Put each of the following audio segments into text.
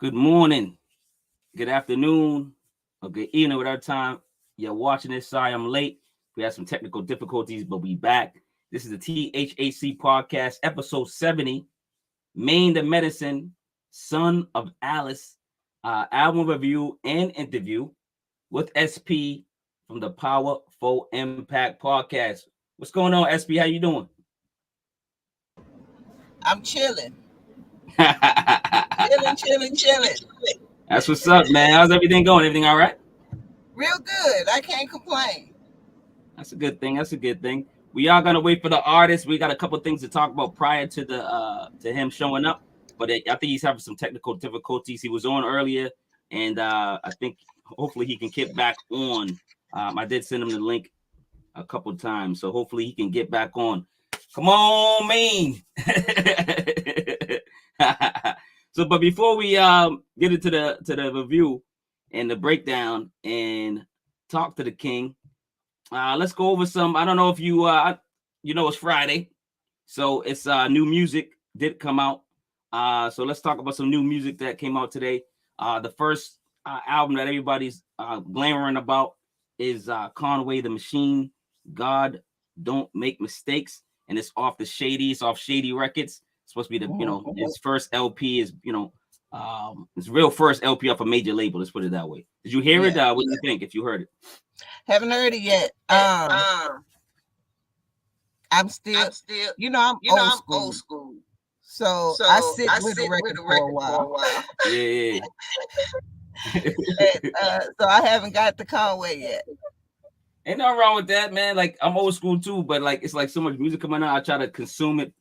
Good morning, good afternoon, or good evening, whatever time you're watching this. Sorry I'm late. We had some technical difficulties, but we back. This is the THHC Podcast, episode 70, Maine the Medicine, Son of Alice, album review and interview with SP from the Powaful IMPAK Podcast. What's going on, SP? How you doing? I'm chilling. Chilling. That's what's up, man. How's everything going? Everything all right? Real good. I can't complain. That's a good thing. We are gonna wait for the artist. We got a couple things to talk about prior to the to him showing up, but I think he's having some technical difficulties. He was on earlier, and I think hopefully he can get back on. I did send him the link a couple times, so hopefully he can get back on. Come on, Maine. So, but before we get into the review and the breakdown and talk to the king, let's go over some. I don't know if you it's Friday, so it's new music did come out. So let's talk about some new music that came out today. The first album that everybody's glamoring about is Conway the Machine. God Don't Make Mistakes, and it's off Shady Records. Supposed to be the his first LP is his real first LP off a major label. Let's put it that way. Did you hear it? What do you think? If you heard it, haven't heard it yet. I'm still I'm old school. So I sit with the record for a while. Yeah. So I haven't got the Conway yet. Ain't nothing wrong with that, man. Like I'm old school too, but like it's like so much music coming out. I try to consume it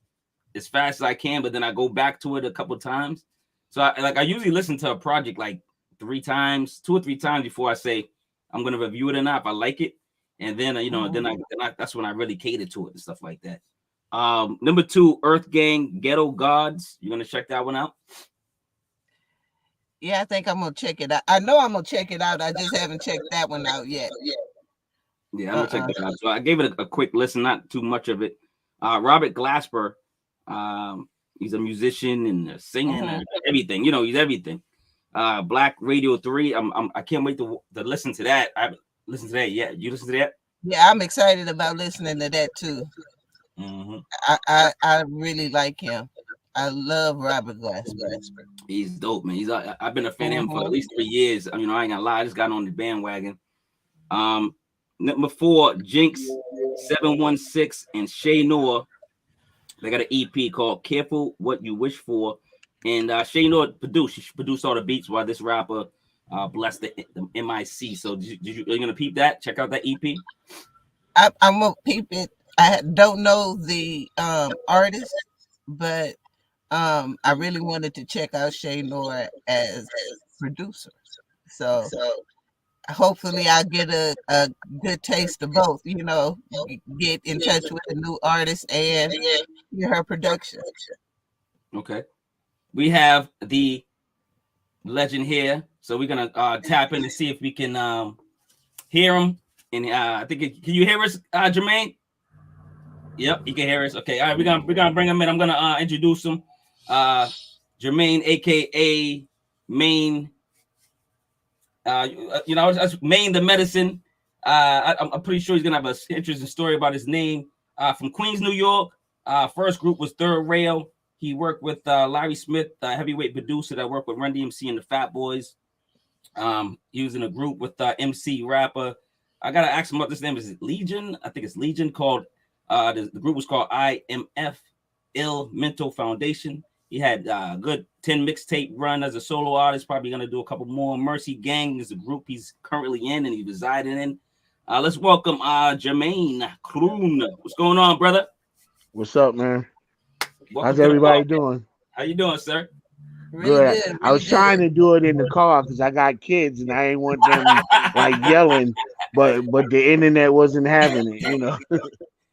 as fast as I can, but then I go back to it a couple times. So I usually listen to a project like 2 or 3 times before I say I'm gonna review it or not if I like it, and then that's when I really cater to it and stuff like that. Number 2, Earth Gang, Ghetto Gods. You gonna check that one out? Yeah, I think I'm gonna check it out. I know I'm gonna check it out. I just haven't checked that one out yet. Yeah, I'm gonna check that out. So I gave it a quick listen, not too much of it. Robert Glasper. He's a musician and a singer and everything. He's everything. Black Radio 3. I can't wait to listen to that. I haven't listened to that yet. You listen to that? Yeah, I'm excited about listening to that too. Mm-hmm. I really like him. I love Robert Glasper. He's dope, man. I've been a fan of him for at least 3 years. I ain't gonna lie, I just got on the bandwagon. Number 4, Jinx, 716, and Shay Noah. They got an EP called Careful What You Wish For. And Shay Noah produced all the beats while this rapper blessed the MIC. So are you gonna peep that? Check out that EP? I'm gonna peep it. I don't know the artist, but I really wanted to check out Shay Noah as producer. So hopefully I get a good taste of both, get in touch with a new artist and hear her production. Okay. We have the legend here. So we're going to tap in and see if we can hear him. And I think, can you hear us, Jermaine? Yep, you can hear us. Okay. All right, we're gonna bring him in. I'm going to introduce him. Jermaine, a.k.a. Maine. Maine the Medicine. I'm pretty sure he's gonna have an interesting story about his name. From Queens, New York. First group was Third Rail. He worked with Larry Smith, heavyweight producer that worked with Run DMC and the Fat Boys. He was in a group with MC rapper. I gotta ask him what this name is. Leadgeon? I think it's Leadgeon. Called the group was called IMF, Ill Mental Foundation. He had a good 10 mixtape run as a solo artist. Probably going to do a couple more. Mercy Gang is the group he's currently in and he's residing in. Let's welcome Jermaine Kroon. What's going on, brother? What's up, man? Welcome How's everybody doing? How you doing, sir? Really good. I was trying to do it in the car because I got kids and I ain't want them like yelling, but the internet wasn't having it,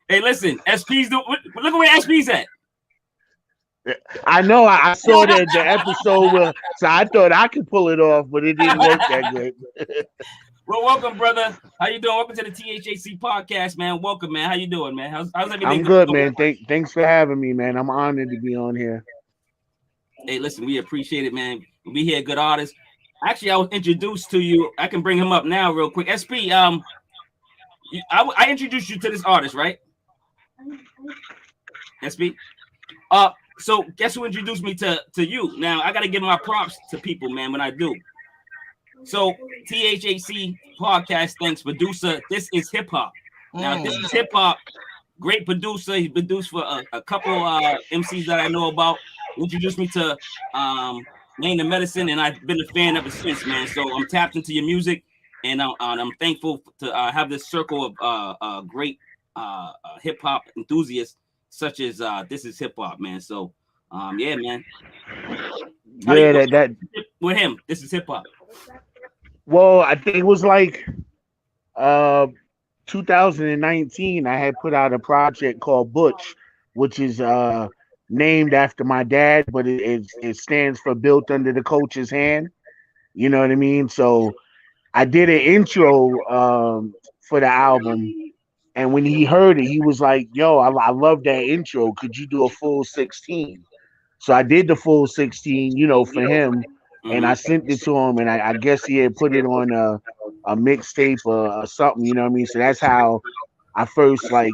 Hey, listen, SP's look at where SP's at. I know. I saw that the episode so I thought I could pull it off, but it didn't work that good. Well, welcome, brother. How you doing? Welcome to the THHC podcast, man. Welcome, man. How you doing, man? How's everything? I'm good, man. Thanks for having me, man. I'm honored to be on here. Hey, listen, we appreciate it, man. We hear good artists. Actually, I was introduced to you. I can bring him up now real quick. SP, I introduced you to this artist, right? SP. So guess who introduced me to you? Now I gotta give my props to people, man, when I do. So THHC podcast, thanks, producer. This is hip hop. Now, this is hip hop. Great producer. He produced for a couple MCs that I know about. Introduced me to Maine The Medicine, and I've been a fan ever since, man. So I'm tapped into your music, and I'm thankful to have this circle of great hip hop enthusiasts such as This Is Hip Hop, man. So yeah, man. Yeah, that with him. This is hip hop. Well, I think it was like 2019. I had put out a project called Butch, which is named after my dad, but it stands for Built Under the Coach's Hand. You know what I mean? So I did an intro for the album, and when he heard it, he was like, "Yo, I love that intro. Could you do a full 16?" So I did the full 16, for him, and I sent it to him, and I guess he had put it on a mixtape or something, you know what I mean? So that's how I first, like,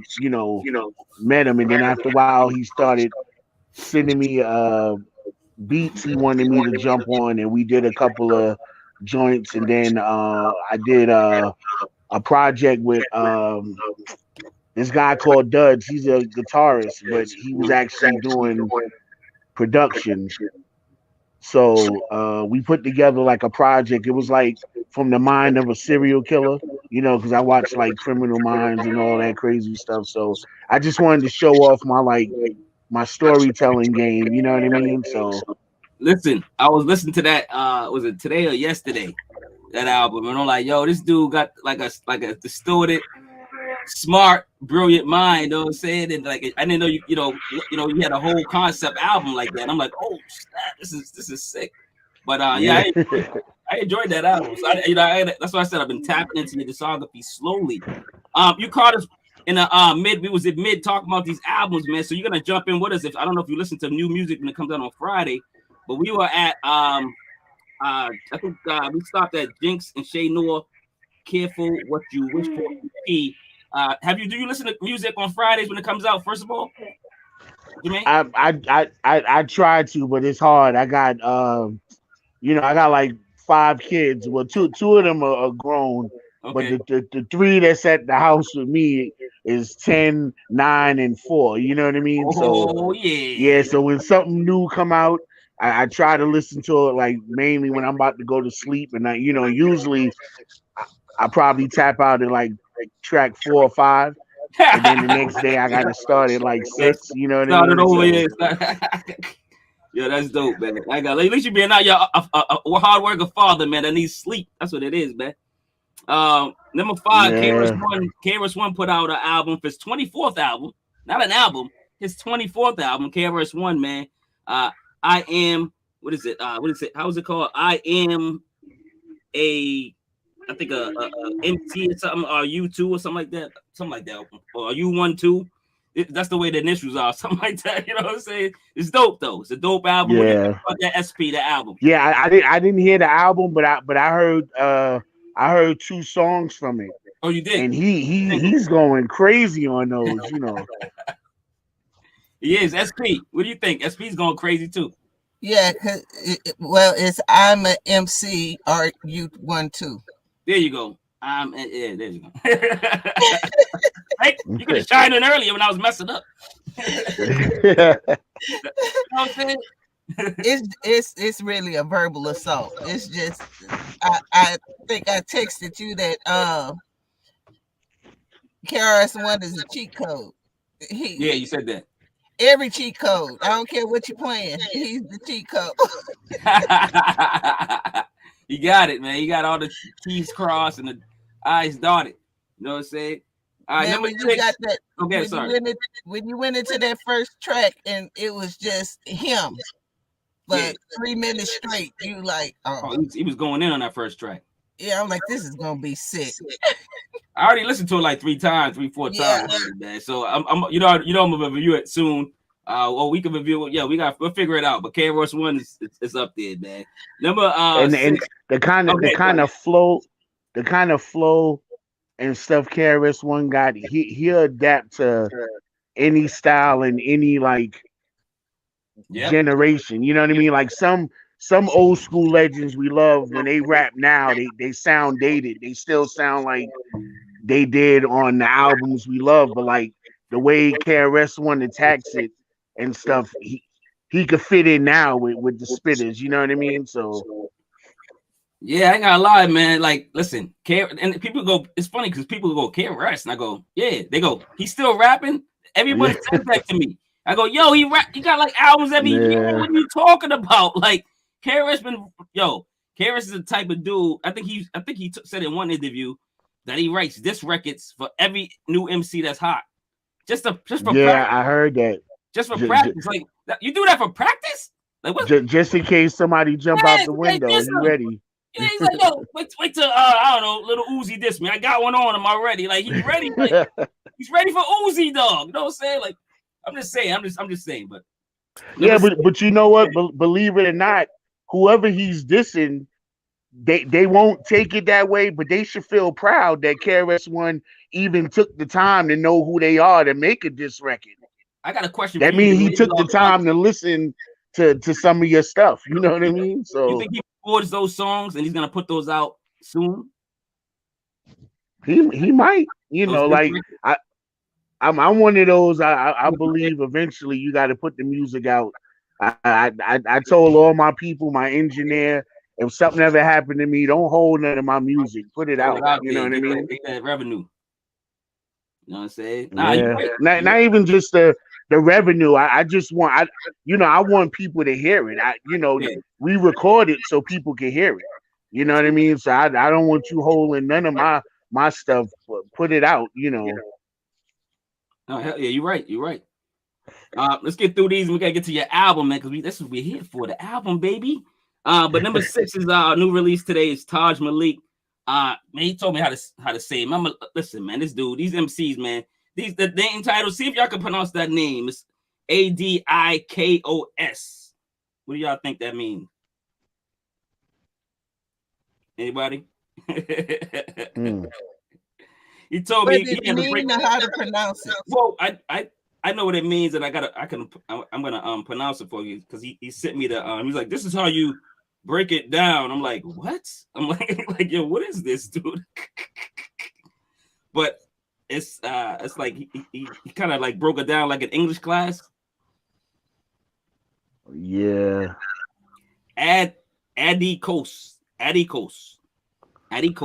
met him, and then after a while, he started sending me beats he wanted me to jump on, and we did a couple of joints, and then I did a project with this guy called Duds. He's a guitarist, but he was actually doing production. So we put together like a project. It was like from the mind of a serial killer, because I watched like Criminal Minds and all that crazy stuff. So I just wanted to show off my storytelling game, you know what I mean? So listen, I was listening to that was it today or yesterday, that album, and I'm like, yo, this dude got like a distorted, smart, brilliant mind, you know what I'm saying? And like I didn't know you had a whole concept album like that. I'm like, oh snap, this is sick. But yeah, I enjoyed that album. So that's why I said I've been tapping into your discography slowly. You caught us in the we was at mid talking about these albums, man. So you're gonna jump in with us. If I don't know if you listen to new music when it comes out on Friday, but we were at I think we stopped at Jinx and Shay Noor. Careful what you wish for. Do you listen to music on Fridays when it comes out? First of all, I try to, but it's hard. I got I got like 5 kids. Well, two of them are grown, okay. But the 3 that's at the house with me is 10, 9, and 4. You know what I mean? Yeah. So when something new come out, I try to listen to it like mainly when I'm about to go to sleep, and usually I probably tap out at like track 4 or 5, and then the next day I gotta start at like 6. You know what I mean? Over, yeah, that's dope, man. I got at least you being out, a hard working father, man. That needs sleep. That's what it is, man. Number 5, KRS-One put out an album for his 24th album, not an album, his 24th album. KRS-One, man. I am. What is it? What is it? How is it called? I am I think a MT or something, or U2 or something like that, or U12. That's the way the initials are, something like that. You know what I'm saying? It's dope though. It's a dope album. Yeah. That SP, the album. Yeah, I didn't hear the album, but I heard 2 songs from it. Oh, you did? And he's going crazy on those, He is. SP. What do you think? SP's going crazy too. Yeah, it's I'm a MC or U12. There you go. There you go. Hey, you could have chimed in earlier when I was messing up. You know what I'm saying? It's really a verbal assault. It's just I think I texted you that KRS-One is a cheat code. Yeah, you said that. Every cheat code. I don't care what you're playing. He's the cheat code. You got it, man. You got all the T's crossed and the I's dotted. You know what I'm saying? All right, number 6. Got that, okay, sorry. When you went into that first track and it was just him, but 3 minutes straight, you like, he was going in on that first track. Yeah, I'm like, this is gonna be sick. I already listened to it like 3 times, 4 times, man. So I'm I'm gonna review it soon. Well, we can review it. Yeah, we'll figure it out. But KRS-One is up there, man. Number And 6. the kind of flow, and stuff KRS-One got, he'll adapt to any style and any like generation. You know what I mean? Like some old school legends we love, when they rap now, they sound dated. They still sound like they did on the albums we love, but like the way KRS-One attacks it and stuff, he could fit in now with the spitters. You know what I mean? So yeah, I ain't gonna lie, man. Like, listen, and people go. It's funny because people go KRS, and I go, yeah. They go, he's still rapping. Everybody says that to me. I go, yo, he got like albums every year. What are you talking about? Like, KRS is the type of dude. I think he said in one interview that he writes disc records for every new MC that's hot. Just for practice. I heard that. Just for practice. Like, you do that for practice? Like, what? Just in case somebody jump out the window, you ready? Yeah, he's like, yo, wait till I don't know, little Uzi diss me. I got one on him already. Like, he's ready. Like, he's ready for Uzi, dog. You know what I'm saying? Like, I'm just saying. But yeah, but you know what? Believe it or not, whoever he's dissing, they won't take it that way, but they should feel proud that KRS-One even took the time to know who they are to make a diss record. I got a question. That means he took the time to listen to some of your stuff. You know what I mean? So you think he records those songs and he's gonna put those out soon? He might. You know, like I'm one of those. I believe eventually you got to put the music out. I told all my people, my engineer, if something ever happened to me, don't hold none of my music. Put it out. You know what I mean? Get that revenue. You know what I'm saying? Not even just the revenue. I just want I want people to hear it. We record it so people can hear it. You know what I mean? So I don't want you holding none of my stuff. Put it out. You know. Oh hell yeah, you're right. Let's get through these. We gotta get to your album, man, because that's what we're here for, the album, baby. But number 6 is our new release today. Is Taj Malik. Man, he told me how to say it. Listen, man, this dude, these MCs, man, the name title. See if y'all can pronounce that name. It's Adikos. What do y'all think that means? Anybody? He told me he mean how to pronounce it. Well, I know what it means, and I'm gonna pronounce it for you because he sent me the he's like, this is how you break it down. I'm like, what? I'm like yo, what is this, dude? But it's like he kind of like broke it down like an English class. Yeah. Adikos.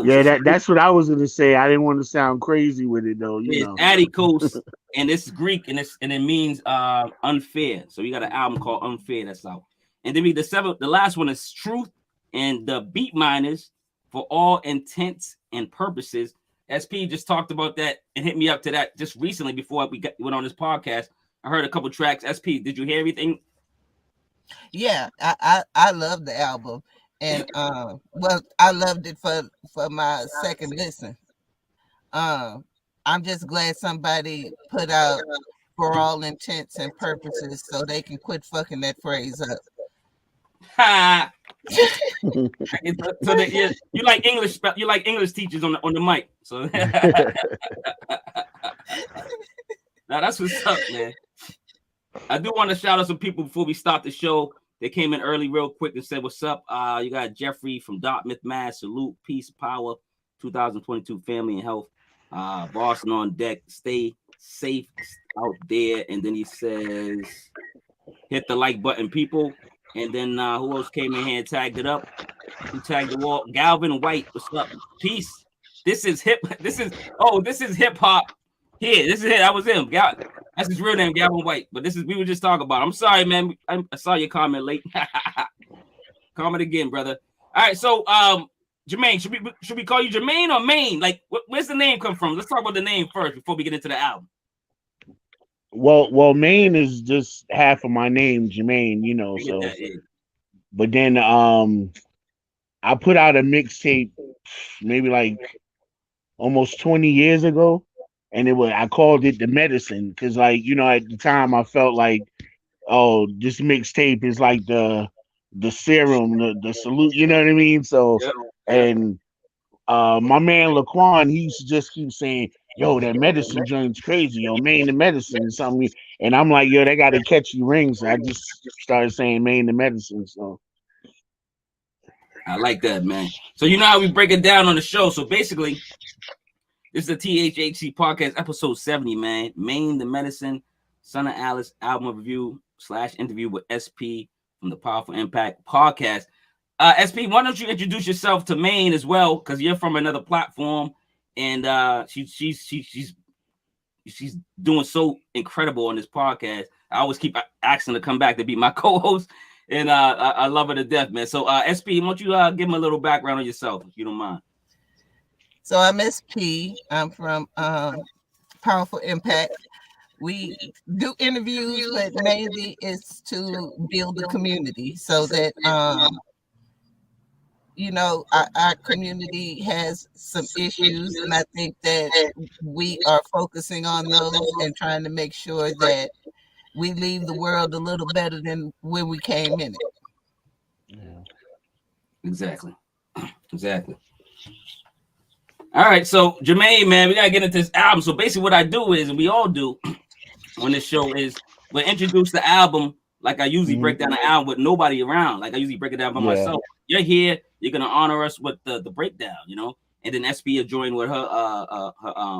Yeah, that's what I was gonna say. I didn't want to sound crazy with it though. You know, Adikos, and it's Greek, and it means unfair. So we got an album called Unfair that's out, and then the last one is Truth and the Beat Miners for all intents and purposes. SP just talked about that and hit me up to that just recently before we went on this podcast. I heard a couple tracks. SP, did you hear everything? Yeah, I love the album. And well, I loved it for my second listen. I'm just glad somebody put out for all intents and purposes so they can quit fucking that phrase up. Ha! So you like English teachers on the mic. So now that's what's up, man. I do want to shout out some people before we start the show. They came in early real quick and said, what's up? You got Jeffrey from Dartmouth, Mass. Salute, peace, power, 2022 family and health. Boston on deck. Stay safe out there. And then he says, hit the like button, people. And then who else came in here and tagged it up? Who tagged the wall? Galvin White, what's up? Peace. This is hip hop. Here, this is it. That was him. That's his real name, Galvin White. But we were just talking about. I'm sorry, man. I saw your comment late. Comment again, brother. All right, so Jermaine, should we call you Jermaine or Maine? Like, where's the name come from? Let's talk about the name first before we get into the album. Well, Maine is just half of my name, Jermaine. You know, so. That, yeah. But then I put out a mixtape maybe like almost 20 years ago. And I called it The Medicine because, like, you know, at the time I felt like oh, this mixtape is like the serum, the salute, you know what I mean? So Yep. Yep. and my man Laquan, he used to just keep saying, yo, that medicine joint's crazy, yo, Maine the Medicine and something. And I'm like, yo, they got a catchy ring. So I just started saying Maine the Medicine. So I like that, man. So you know how we break it down on the show. So basically, this is the THHC podcast, episode 70, man. Maine the Medicine, Son of Alice album review / interview with SP from the Powaful IMPAK Podcast. SP, why don't you introduce yourself to Maine as well? Because you're from another platform, and she's doing so incredible on this podcast. I always keep asking to come back to be my co-host, and I love her to death, man. So SP, why don't you give him a little background on yourself, if you don't mind? So I'm SP. I'm from Powaful IMPAK. We do interviews, but mainly it's to build the community so that you know, our community has some issues, and I think that we are focusing on those and trying to make sure that we leave the world a little better than when we came in it. yeah. Exactly. Exactly. All right, so Jermaine, man, we gotta get into this album. So basically, what I do is, and we all do on this show, is we introduce the album like I usually break down the album with nobody around. Like I usually break it down by myself. You're here, you're gonna honor us with the breakdown, you know, and then SP will join with her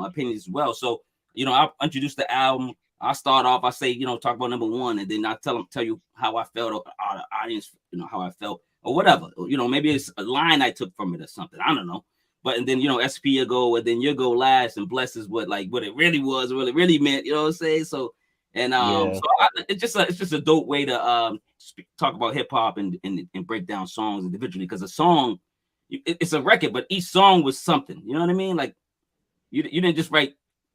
opinions as well. So you know, I'll introduce the album. I'll start off. I say, you know, talk about number one, and then I tell you how I felt, or the audience, you know, how I felt, or whatever. You know, maybe it's a line I took from it or something. I don't know. But and then you know, SP will go, and then you'll go last and bless us what it really was, what it really meant. You know what I'm saying? So and so it's just a dope way to talk about hip hop and break down songs individually, because a song, it's a record, but each song was something. You know what I mean? Like you didn't just write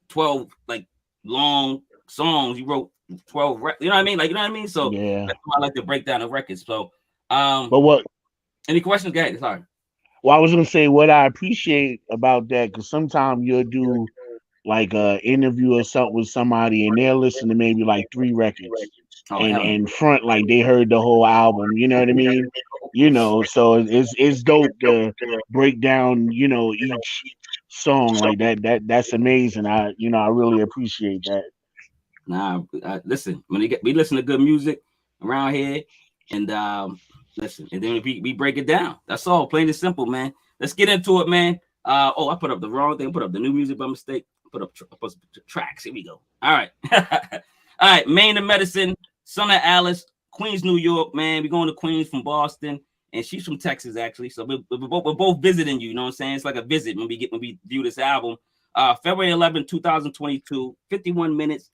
12 like long songs. You wrote 12. You know what I mean? Like, you know what I mean? So that's why I like to break down the records. So but what? Any questions? Go ahead. Sorry. Well, I was gonna say what I appreciate about that, because sometimes you'll do like a interview or something with somebody, and they'll listen to maybe like 3 records, and front like they heard the whole album. You know what I mean? You know, so it's dope to break down, you know, each song like that. That's amazing. I really appreciate that. Nah, listen. When we listen to good music around here, and listen, and then we break it down. That's all, plain and simple, man. Let's get into it, man. Oh, I put up the wrong thing. I put up the new music by mistake. Put up tracks. Here we go. All right. All right. Maine the Medicine, Son of Alice, Queens, New York, man. We're going to Queens from Boston, and she's from Texas, actually. So we're both visiting you. You know what I'm saying? It's like a visit when we view this album. February 11, 2022, 51 minutes,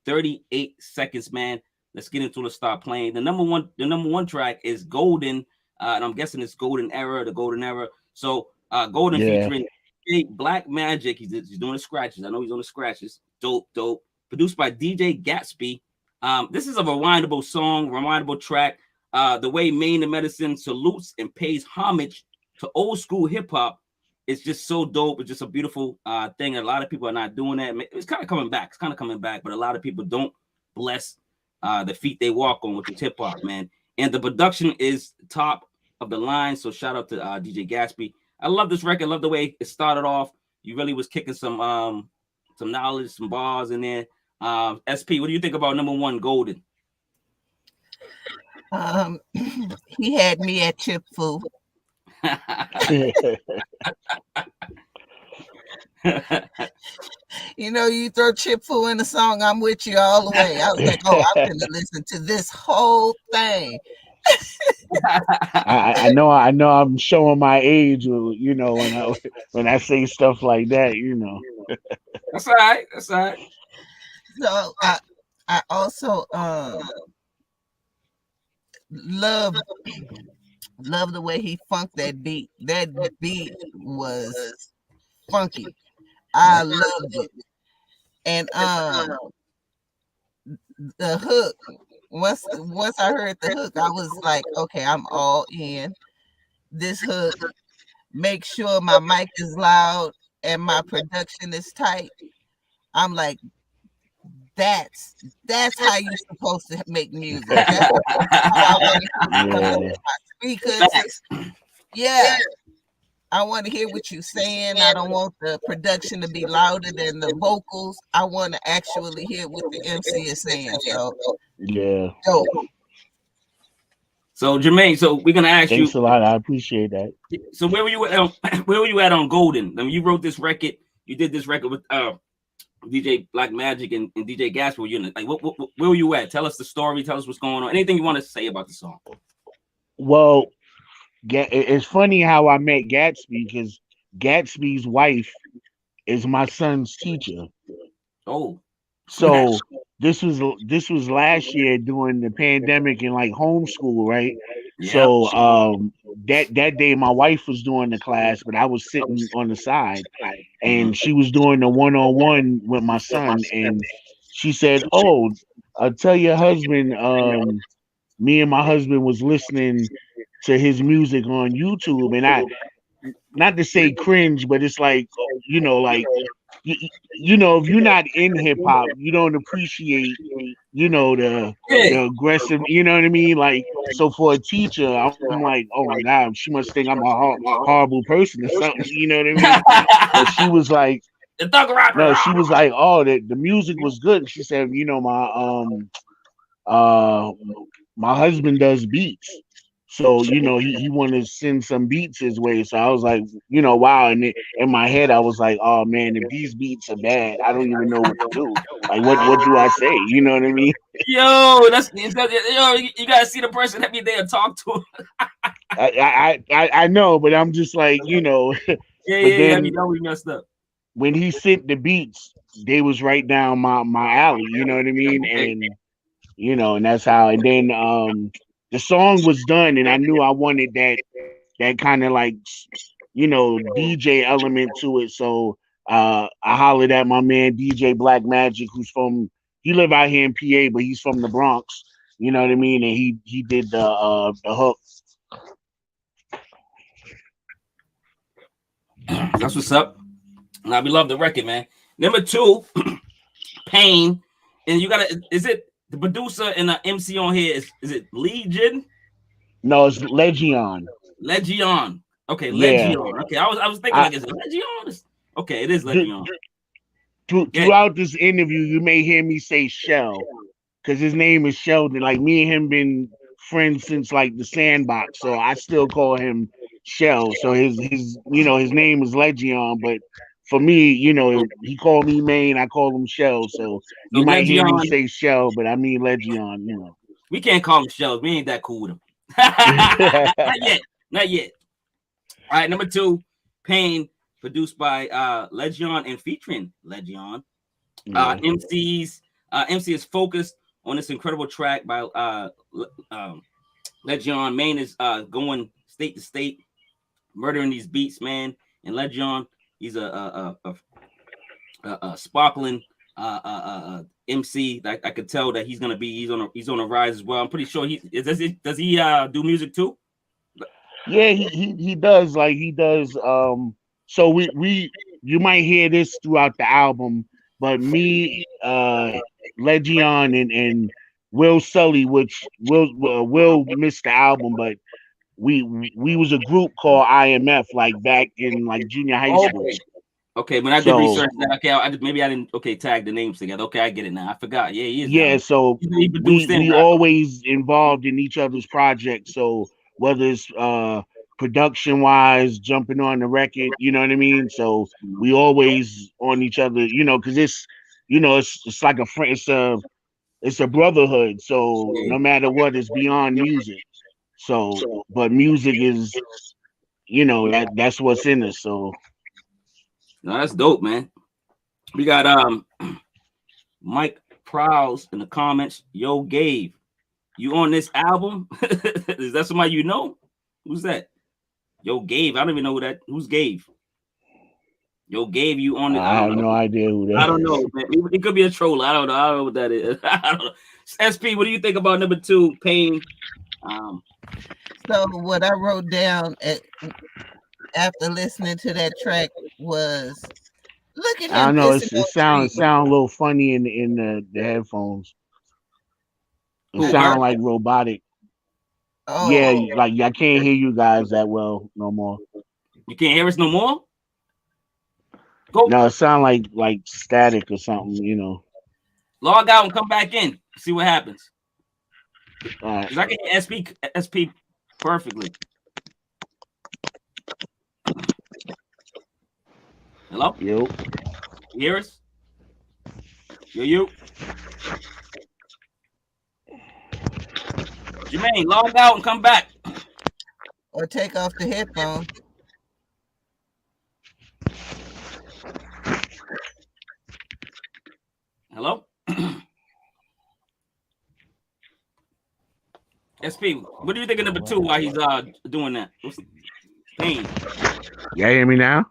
38 seconds, man. Let's get into it. Start playing. The number one track is Golden, and I'm guessing it's Golden Era, the Golden Era. So Golden featuring Blackmagic. He's doing the scratches. I know he's on the scratches. Dope. Produced by DJ Gatsby. This is a rewindable song, rewindable track. The way Maine the Medicine salutes and pays homage to old school hip hop, it's just so dope. It's just a beautiful thing. A lot of people are not doing that. It's kind of coming back. But a lot of people don't bless the feet they walk on, which is hip hop, man. And the production is top of the line. So shout out to DJ Gatsby. I love this record. I love the way it started off. You really was kicking some knowledge, some bars in there. SP, what do you think about number one, Golden? He had me at Chip Fu. You know, you throw Chip Fu in the song, I'm with you all the way. I was like, oh, I'm gonna listen to this whole thing. I know I'm showing my age, you know, when I say stuff like that, you know. That's all right. So I also love the way he funked that beat. That beat was funky. I loved it. And the hook, once I heard the hook, I was like, okay, I'm all in. This hook, make sure my mic is loud and my production is tight. I'm like, that's how you're supposed to make music. That's how I want to come into my speakers. Yeah. I want to hear what you're saying. I don't want the production to be louder than the vocals. I want to actually hear what the MC is saying. So yeah. So Jermaine, so we're gonna ask Thanks you. a lot. I appreciate that. So where were you at? Where were you at on Golden? I mean, you wrote this record. You did this record with DJ Blackmagic and DJ Gatsby. You like, where were you at? Tell us the story. Tell us what's going on. Anything you want to say about the song? Well, it's funny how I met Gatsby because Gatsby's wife is my son's teacher. Oh, so this was last year during the pandemic and like homeschool, right? Yeah. So that day my wife was doing the class, but I was sitting on the side, and she was doing the one-on-one with my son, and she said, "Oh, tell your husband, me and my husband was listening to his music on YouTube," and I, not to say cringe, but it's like, you know, like, you know, if you're not in hip hop, you don't appreciate, you know, the aggressive, you know what I mean? Like, so for a teacher, I'm like, oh my God, she must think I'm a horrible person or something, you know what I mean? But she was like, no, she was like, oh, the music was good. And she said, you know, my husband does beats. So, you know, he wanted to send some beats his way. So I was like, you know, wow. And in my head, I was like, oh man, if these beats are bad, I don't even know what to do. Like, what do I say? You know what I mean? Yo, you gotta see the person that be there and talk to him. I know, but I'm just like, you know. Yeah, we messed up. When he sent the beats, they was right down my alley. You know what I mean? And you know, and that's how. And then the song was done, and I knew I wanted that kind of like, you know, DJ element to it. So I hollered at my man DJ Blackmagic, he live out here in PA, but he's from the Bronx. You know what I mean? And he did the hook. That's what's up. Now we love the record, man. Number 2, Pain, and you gotta. Is it the producer and the MC on here? Is it Leadgeon? No, it's Leadgeon. Leadgeon. Okay, yeah. Leadgeon. Okay, I was thinking like, is it Leadgeon? Okay, it is Leadgeon. Throughout this interview, you may hear me say Shell, because his name is Sheldon. Like, me and him been friends since like the Sandbox, so I still call him Shell. So his you know, his name is Leadgeon, but for me, you know, he called me Maine, I call him Shell. So you might hear me say Shell, but I mean Leadgeon, you know. We can't call him Shells. We ain't that cool with him. Not yet. All right, number 2, Pain, produced by Leadgeon and featuring Leadgeon. MC is focused on this incredible track by Leadgeon. Maine is going state to state, murdering these beats, man. And Leadgeon, he's a sparkling MC. I could tell that he's on a rise as well. I'm pretty sure does he do music too? Yeah, he does. Like, he does. So we you might hear this throughout the album, but me, Leadgeon and Will Sully, which Will missed the album, but we was a group called IMF, like back in like junior high school. Okay, when I did research that, okay, I didn't tag the names together. Okay, I get it now. I forgot. Yeah, he is. Yeah, so we always involved in each other's projects. So whether it's production wise, jumping on the record, you know what I mean? So we always on each other, you know, because it's, you know, it's like a friend, it's a brotherhood. So no matter what, it's beyond music. So, but music is, you know, that's what's in us. So. No, that's dope, man. We got Mike Prowse in the comments. Yo, Gabe, you on this album? Is that somebody you know? Who's that? Yo, Gabe. I don't even know who's Gabe. Yo, Gabe, you on it? I have no idea who that is. I don't know, man. It could be a troll. I don't know what that is. I don't know. SP, what do you think about number 2, Pain? So what I wrote down after listening to that track was Look at I him don't know. pissing It on sound trees. a little funny in the headphones. It Who, sound Art? like robotic. Yeah, Oh, like I can't hear you guys that well no more. You can't hear us no more? Go No, it sound like static or something. You know. log out and come back in. See what happens. All right. Because I can hear SP perfectly. Hello? Yo. You hear us? You? Jermaine, log out and come back. or take off the headphone. Hello? SP, what do you think of number 2 while he's doing that? What's the pain? Y'all hear me now?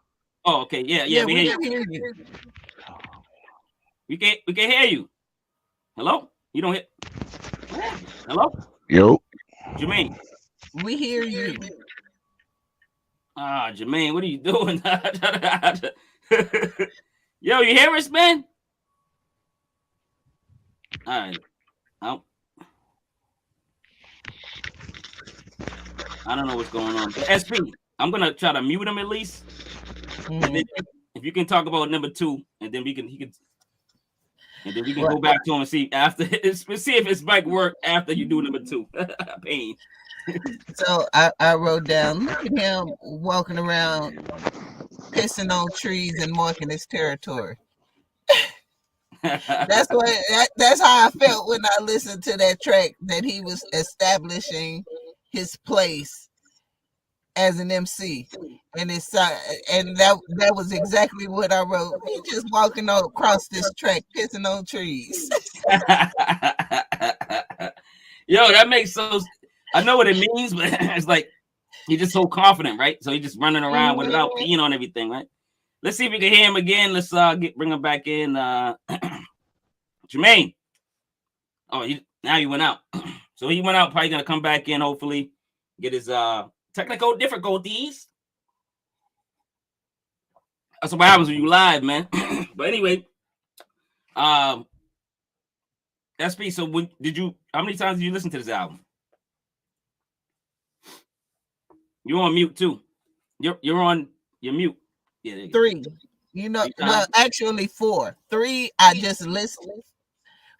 Oh, okay. Yeah, we hear you. hear you. We can hear you. Hello? You don't hear? Hello? Yo. Jermaine. We hear you. Jermaine, what are you doing? Yo, you hear us, man? All right. I don't know what's going on. SP, I'm gonna try to mute him at least. Mhm. And then if you can talk about number 2, and then we can go back to him and see see if his mic work after you do number 2. Pain. So I wrote down, look at him walking around, pissing on trees and marking his territory. That's how I felt when I listened to that track, that he was establishing his place as an MC. And that was exactly what I wrote. He just walking across this track, pissing on trees. Yo, that makes so. I know what it means, but it's like he's just so confident, right? So he's just running around without peeing on everything, right? Let's see if we can hear him again. Let's bring him back in. Jermaine. Oh, now he went out. So he went out. Probably gonna come back in. Hopefully, get his technical difficulties. That's what happens when you live, man. But anyway, SP. So how many times did you listen to this album? You're on mute too. You're mute. Yeah. 3. Well, actually 4. 3, I just listened.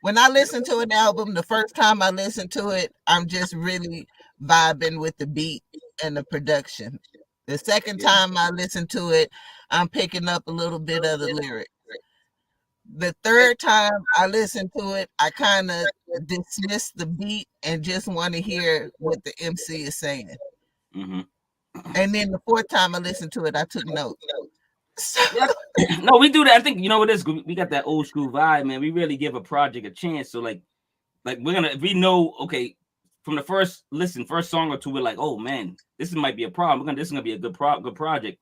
When I listen to an album, the first time I listen to it, I'm just really vibing with the beat and the production. The second time I listen to it, I'm picking up a little bit of the lyrics. The third time I listen to it, I kind of dismiss the beat and just want to hear what the MC is saying. Mm-hmm. And then the fourth time I listened to it, I took notes. No, we do that. I think you know what it is. We got that old school vibe, man. We really give a project a chance. So like if we know, okay, from the first song or two, we're like, oh man, this might be a problem. This is gonna be a good project.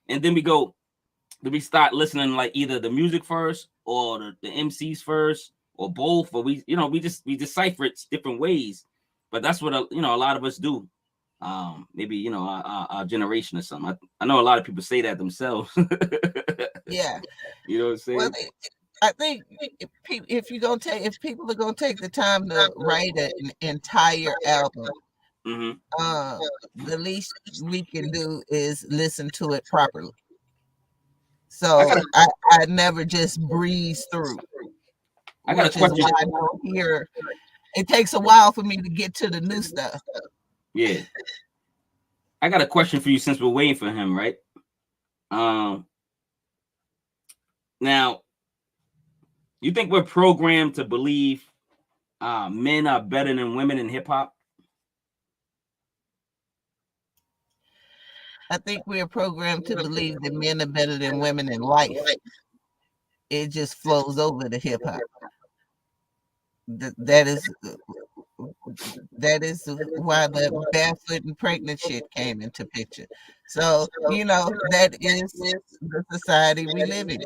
And then we start listening like either the music first or the MCs first or both, or we decipher it different ways. But that's what a lot of us do. Maybe our generation or something. I know a lot of people say that themselves. Yeah, you know what I'm saying. Well, I think if people are gonna take the time to write an entire album, the least we can do is listen to it properly. So I never just breeze through. I got a question. I don't hear. It takes a while for me to get to the new stuff. Yeah. I got a question for you since we're waiting for him, right? Now, you think we're programmed to believe men are better than women in hip hop? I think we're programmed to believe that men are better than women in life. It just flows over to hip hop. That is why the barefoot and pregnant shit came into picture. So that is the society we live in.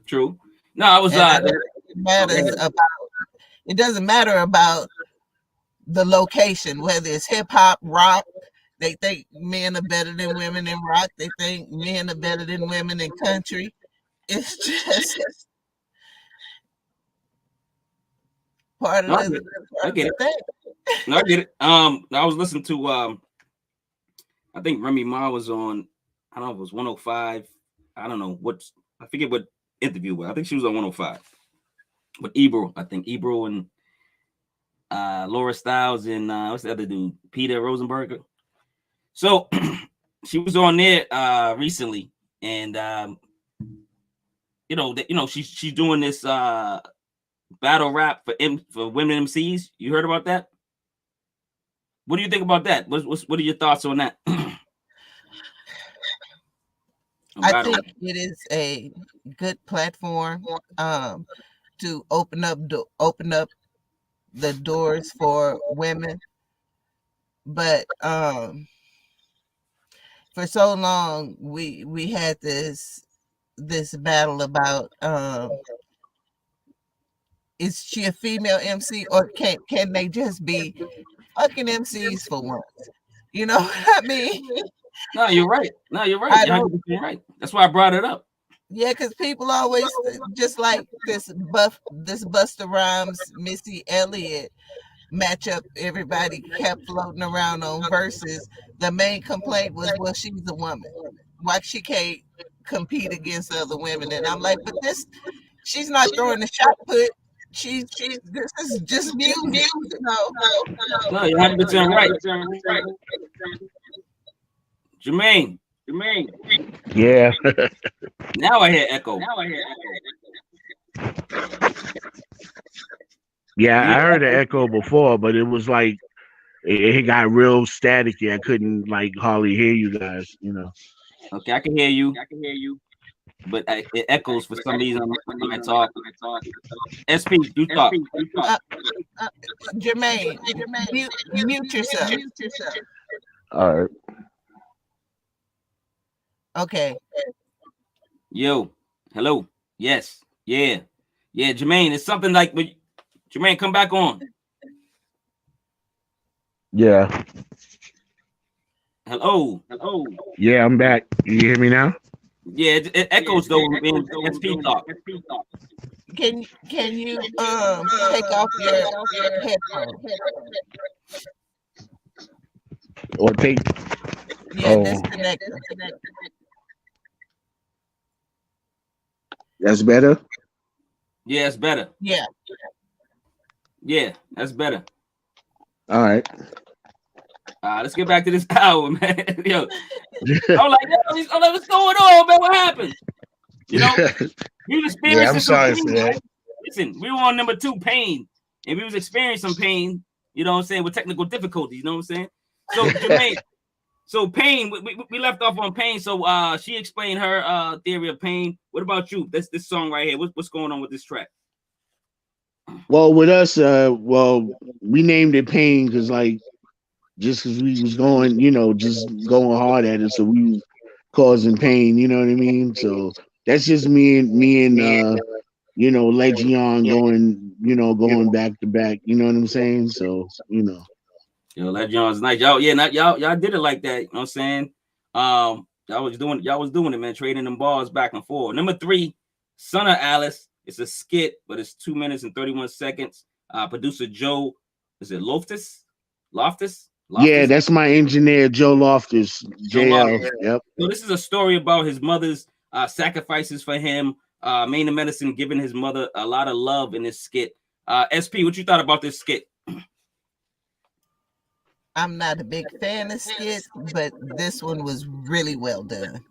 True. No, I was it doesn't matter about the location, whether it's hip hop, rock. They think men are better than women in rock. They think men are better than women in country. It's just part of No, the I get it. thing. No, I get it. I was listening to I think Remy Ma was on, I don't know if it was 105. I don't know I forget what interview was. I think she was on 105. But Ebro, I think Ebro and Laura Stiles and what's the other dude? Peter Rosenberger. So she was on there recently, and she's doing this battle rap for women MCs. You heard about that? What do you think about that? What are your thoughts on that? I think it is a good platform to open up the doors for women, but for so long we had this battle about is she a female MC or can they just be fucking MCs for once? You know what I mean? No, you're right. You're right. That's why I brought it up. Yeah, because people always just like this Busta Rhymes, Missy Elliott matchup. Everybody kept floating around on verses. The main complaint was, well, she's a woman. Why she can't compete against other women? And I'm like, but she's not throwing the shot put. This is just music. No, you're 100% right. Jermaine. Yeah. Now I hear echo. Yeah, I heard an echo before, but it was like it got real staticky. I couldn't like hardly hear you guys, you know. Okay, I can hear you. But it echoes for some reason when I talk. SP, you talk. Jermaine, mute yourself. All right. Okay. Yo, hello. Yes. Yeah. Jermaine, it's something like, but Jermaine, come back on. Yeah. Hello. Yeah, I'm back. You hear me now? Yeah, it echoes though in SP talk. Can you take off your headphones? Or take Disconnect them. That's better? Yeah, it's better. Yeah. Yeah, that's better. All right. Let's get back to this album, man. Yo, I'm like, what's going on, man? What happened? You know, we was experiencing I'm sorry for that. Right? Listen, we were on number 2, Pain, and we was experiencing some pain, you know what I'm saying, with technical difficulties, you know what I'm saying? So, Jermaine, Pain, we left off on Pain. So she explained her theory of pain. What about you? This song right here. What's going on with this track? Well, with us, we named it Pain because just because we was going, just going hard at it, so we was causing pain, you know what I mean? So that's just me and Leadgeon going back to back, you know what I'm saying? So, Yo, Leadgeon's nice. Y'all did it like that, you know what I'm saying? Y'all was doing it, man, trading them balls back and forth. Number 3, Son of Alice. It's a skit, but it's 2 minutes and 31 seconds. Producer Joe, is it Loftus? Yeah, that's my engineer, Joe Loftus. JL. Yep. So this is a story about his mother's sacrifices for him. Maine The Medicine giving his mother a lot of love in this skit. SP, what you thought about this skit? I'm not a big fan of skits, but this one was really well done.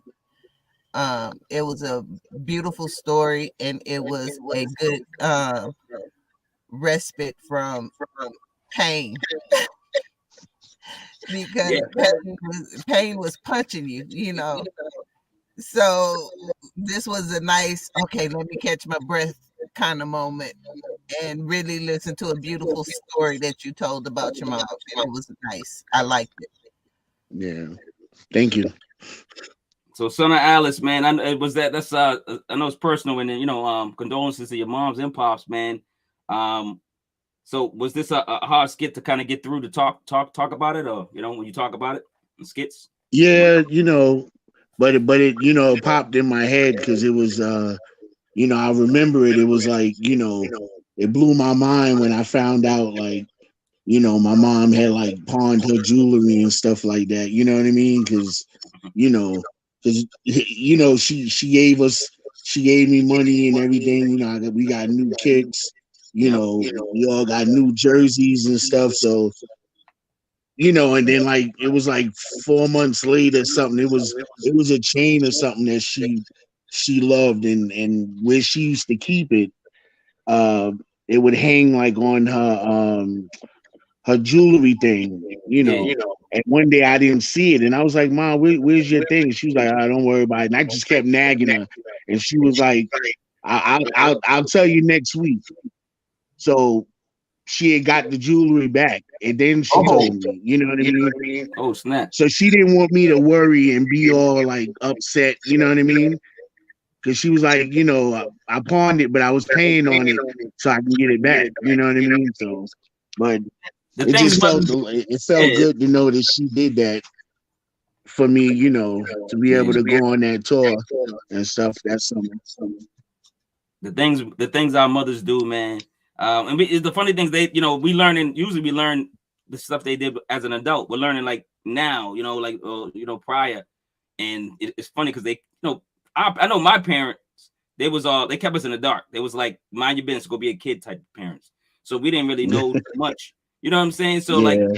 It was a beautiful story, and it was a good respite from pain. Because pain was punching you, So this was a nice, okay, let me catch my breath kind of moment and really listen to a beautiful story that you told about your mom. And it was nice. I liked it. Yeah. Thank you. So Son of Alice, man, I know it's personal, and condolences to your moms and pops, man. So was this a hard skit to kind of get through to talk about it, or when you talk about it? skits? Yeah, but it popped in my head because it was I remember it. It was like, it blew my mind when I found out like, my mom had like pawned her jewelry and stuff like that. You know what I mean? You know, she gave me money and everything. We got new kicks. Yep. We all got new jerseys and stuff. So, and then like it was like 4 months later, something. It was a chain or something that she loved, and where she used to keep it, it would hang like on her jewelry thing, Yeah. And one day I didn't see it, and I was like, "Mom, where's your thing?" She was like, "Don't worry about it." And I just kept nagging her, and she was like, "I'll tell you next week." So she had got the jewelry back, and then she told me, you know what I mean? Oh snap! So she didn't want me to worry and be all like upset, you know what I mean? Because she was like, I pawned it, but I was paying on it so I can get it back, you know what I mean? So, but The it things just about it felt good to know that she did that for me, to be able to go on that tour and stuff. That's something. the things our mothers do, man. And the funny things we usually we learn the stuff they did as an adult. We're learning like now, like prior, and it's funny because they, I know my parents, they kept us in the dark. They was like, mind your business, go be a kid type of parents. So we didn't really know much. You know what I'm saying? So Yeah.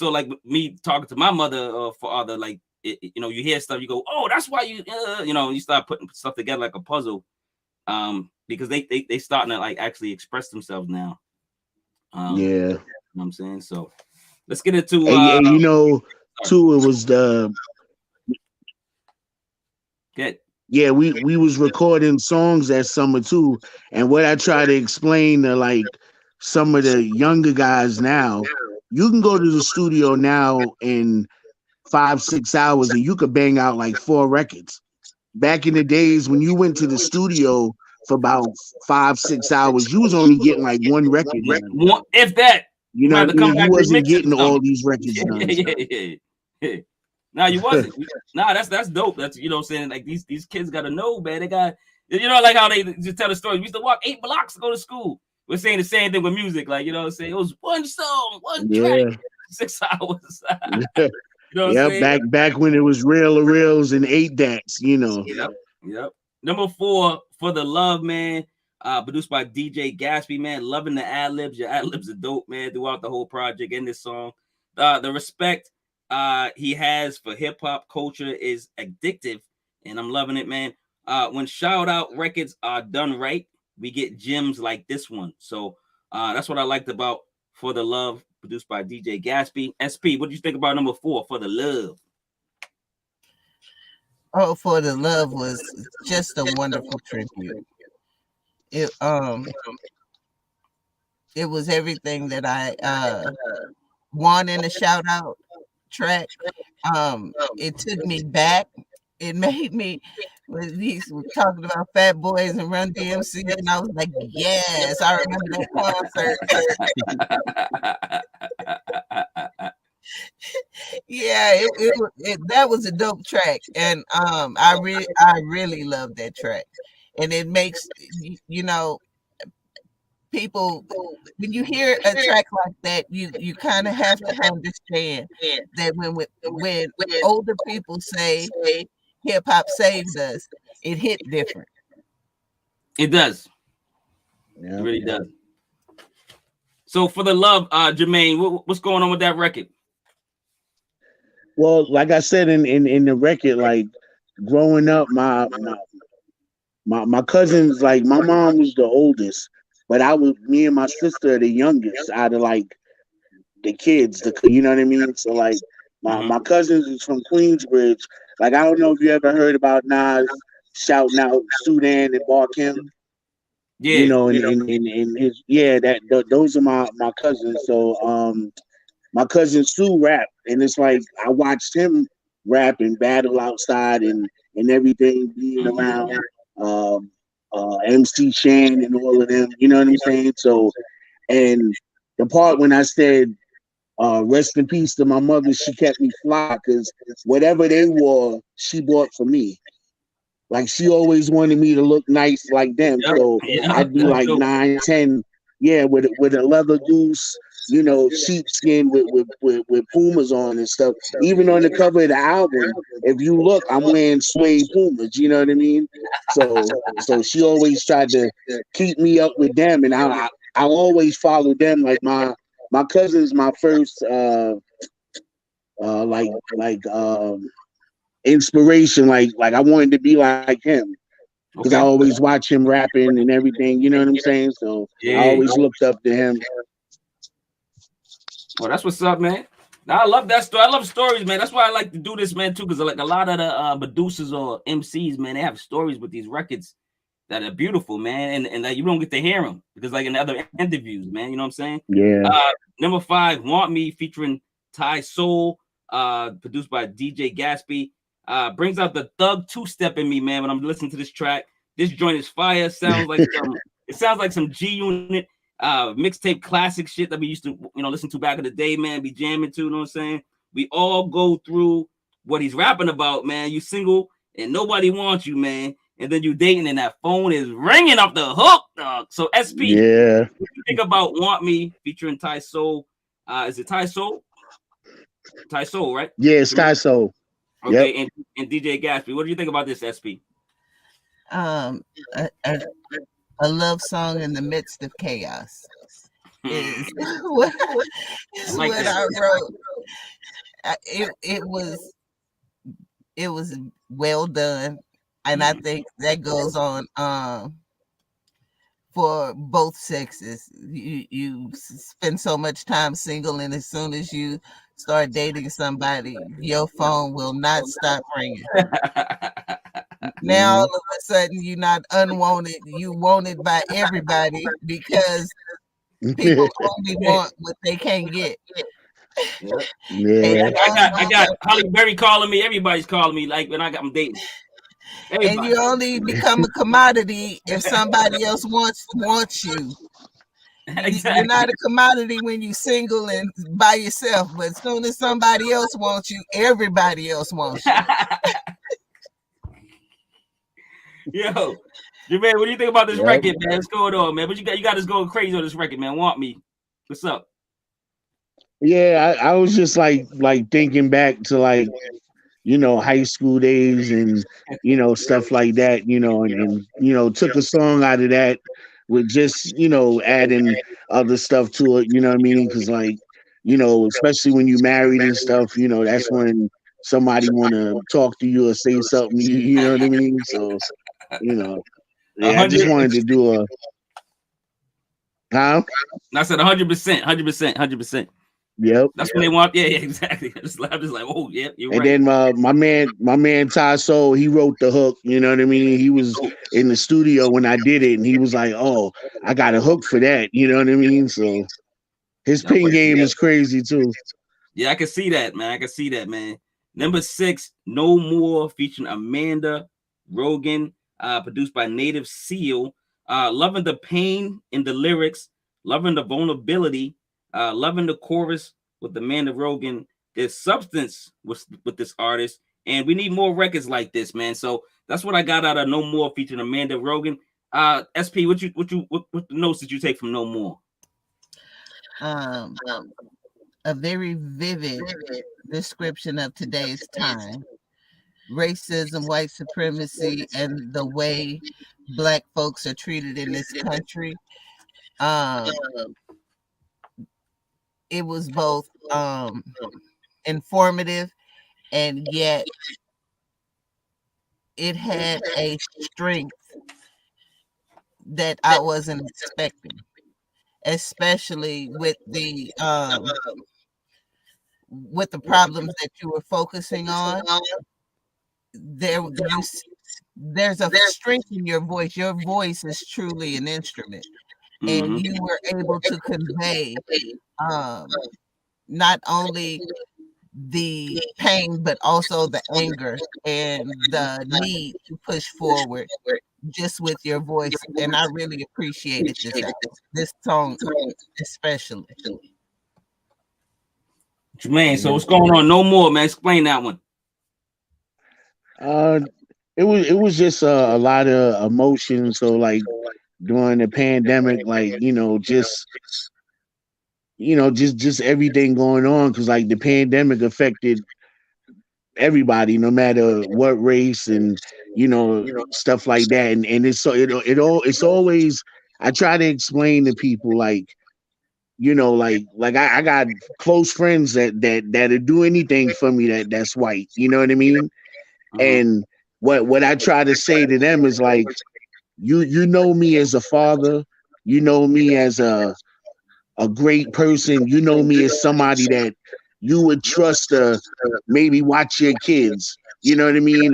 like me talking to my mother or father, like you hear stuff, you go, oh, that's why you start putting stuff together like a puzzle. Because they starting to like actually express themselves now. Yeah. You know what I'm saying? So let's get into and too, it was good. Yeah, we was recording songs that summer too. And what I try to explain to like some of the younger guys now, you can go to the studio now in 5-6 hours and you could bang out like 4 records. Back in the days when you went to the studio for about 5-6 hours, you was only getting like 1 record done. If that, You know what I mean? You wasn't getting all these records done. Yeah. Nah, you wasn't. Nah, that's dope. That's what I'm saying. Like these kids gotta know, man. They got like how they just tell the story. We used to walk 8 blocks to go to school. We're saying the same thing with music, like what I'm saying, it was one song, one track, 6 hours. Back when it was reels and 8 decks, Yep. Number 4 for the love, man. Produced by DJ Gatsby, man. Loving the ad-libs. Your ad-libs are dope, man, throughout the whole project and this song. The respect he has for hip-hop culture is addictive, and I'm loving it, man. When shout-out records are done right, we get gems like this one. So that's what I liked about For the Love, produced by DJ Gatsby. SP, what do you think about number 4, For the Love? Oh, For the Love was just a wonderful tribute. It was everything that I want in a shout out track. It took me back. It made me, when these were talking about Fat Boys and Run DMC, and I was like, yes, I remember that concert. Yeah, that was a dope track, and I really love that track, and it makes people, when you hear a track like that, you kind of have to understand that when older people say hip hop saved us, it hit different. It does. Yeah. It really does. So For the Love, Jermaine, what's going on with that record? Well, like I said in the record, like growing up, my cousins, like my mom was the oldest, but me and my sister are the youngest out of like the kids, you know what I mean? So like my cousins is from Queensbridge. Like I don't know if you ever heard about Nas shouting out Sudan and Barkim. Yeah, and his those are my cousins. So my cousin Sue rap, and it's like I watched him rap and battle outside and everything, being around MC Shan and all of them, you know what I'm saying? So, and the part when I said Rest in peace to my mother. She kept me fly because whatever they wore, she bought for me. Like she always wanted me to look nice like them. Yep. So Yeah. I'd be like 9, 10, yeah, with a leather goose, sheepskin with Pumas on and stuff. Even on the cover of the album, if you look, I'm wearing suede Pumas. You know what I mean? So she always tried to keep me up with them, and I always follow them. Like my cousin's my first inspiration. Like I wanted to be like him. Because I Okay. always watch him rapping and everything, you know what I'm saying? So I Yeah. always looked up to him. Well, that's what's up, man. Now, I love that story. I love stories, man. That's why I like to do this, man, too. Because like a lot of the producers or MCs, man, they have stories with these records that are beautiful, man, and that you don't get to hear them because like in other interviews, man. You know what I'm saying? Yeah. Number 5, "Want Me" featuring Tysoul, produced by DJ Gatsby. Brings out the thug 2-step in me, man. When I'm listening to this track, this joint is fire. Sounds like some G Unit mixtape classic shit that we used to listen to back in the day, man. Be jamming to, you know what I'm saying? We all go through what he's rapping about, man. You single and nobody wants you, man. And then you dating and that phone is ringing off the hook, dog. So SP, yeah. what you think about "Want Me" featuring Tysoul? Is it Tysoul? Tysoul, right? Yeah, it's Tysoul. Okay, Yep. and DJ Gatsby. What do you think about this, SP? A love song in the midst of chaos is what, is like what that. I wrote. It was well done, and I think that goes on for both sexes. You spend so much time single, and as soon as you start dating somebody, your phone will not stop ringing. Now all of a sudden you're not unwanted, you wanted by everybody because people only want what they can't get. Yeah. I got Holly Berry calling me. Everybody's calling me like when I'm dating. Everybody. And you only become a commodity if somebody else wants you. Exactly. You're not a commodity when you're single and by yourself, but as soon as somebody else wants you, everybody else wants you. Yo, Jermaine, what do you think about this record, man? What's going on, man? But you got us going crazy on this record, man. "Want Me." What's up? Yeah, I was just like thinking back to high school days and stuff like that, and took a song out of that with just adding other stuff to it, you know what I mean? Because especially when you married and stuff, that's when somebody want to talk to you or say something, you know what I mean? So yeah, I just wanted to do a I said 100%, 100%, 100%. Yep. That's when they want. Yeah, exactly. I'm just like, oh, yeah, you're right. And then my man Tysoul, he wrote the hook. You know what I mean? He was in the studio when I did it, and he was like, "Oh, I got a hook for that." You know what I mean? So his pin game is crazy too. Yeah, I can see that, man. I can see that, man. Number 6, "No More" featuring Amanda Rogan, produced by Native Seal. Loving the pain in the lyrics, loving the vulnerability, loving the chorus with Amanda Rogan. There's substance with this artist, and we need more records like this, man. So that's what I got out of "No More" featuring Amanda Rogan. SP, what the notes did you take from "No More"? A very vivid description of today's time. Racism, white supremacy, and the way Black folks are treated in this country. It was both informative, and yet it had a strength that I wasn't expecting, especially with the problems that you were focusing on. There's a strength in your voice. Your voice is truly an instrument, and you were able to convey not only the pain, but also the anger and the need to push forward just with your voice. And I really appreciated this song especially. Jermaine, so what's going on? No more, man. Explain that one. Uh, it was just a lot of emotion. So like during the pandemic, like just everything going on, because like the pandemic affected everybody, no matter what race and stuff like that. And it's always, I try to explain to people like, I got close friends that'll do anything for me that's white. You know what I mean? And what I try to say to them is like, you know me as a father, you know me as a great person, you know me as somebody that you would trust to maybe watch your kids. You know what I mean?